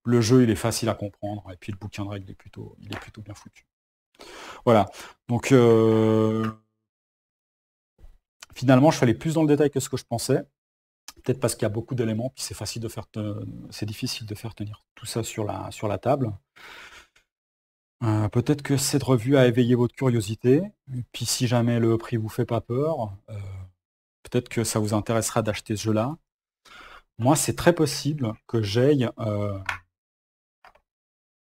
le jeu il est facile à comprendre et puis le bouquin de règles il est plutôt bien foutu. Voilà. Donc finalement, je suis allé plus dans le détail que ce que je pensais. Peut-être parce qu'il y a beaucoup d'éléments, puis c'est difficile de faire tenir tout ça sur la table. Peut-être que cette revue a éveillé votre curiosité. Et puis si jamais le prix vous fait pas peur, peut-être que ça vous intéressera d'acheter ce jeu-là. Moi, c'est très possible que j'aille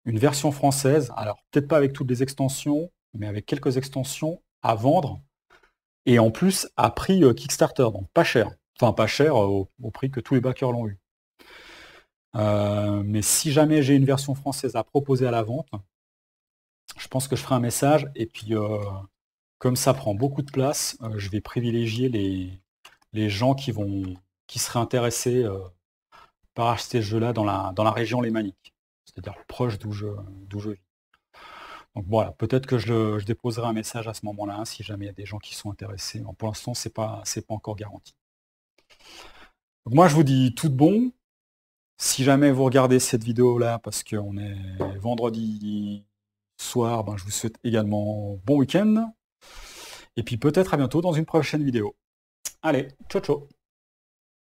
une version française, alors peut-être pas avec toutes les extensions, mais avec quelques extensions à vendre, et en plus à prix Kickstarter, donc pas cher. Enfin pas cher au prix que tous les backers l'ont eu. Mais si jamais j'ai une version française à proposer à la vente, je pense que je ferai un message, et puis comme ça prend beaucoup de place, je vais privilégier les gens qui seraient intéressés par acheter ce jeu-là dans la région lémanique, c'est-à-dire proche d'où je vis. Donc voilà, peut-être que je déposerai un message à ce moment-là, si jamais il y a des gens qui sont intéressés. Bon, pour l'instant, c'est pas encore garanti. Donc moi, je vous dis tout de bon. Si jamais vous regardez cette vidéo-là, parce qu'on est vendredi soir, ben, je vous souhaite également bon week-end. Et puis peut-être à bientôt dans une prochaine vidéo. Allez, ciao ciao.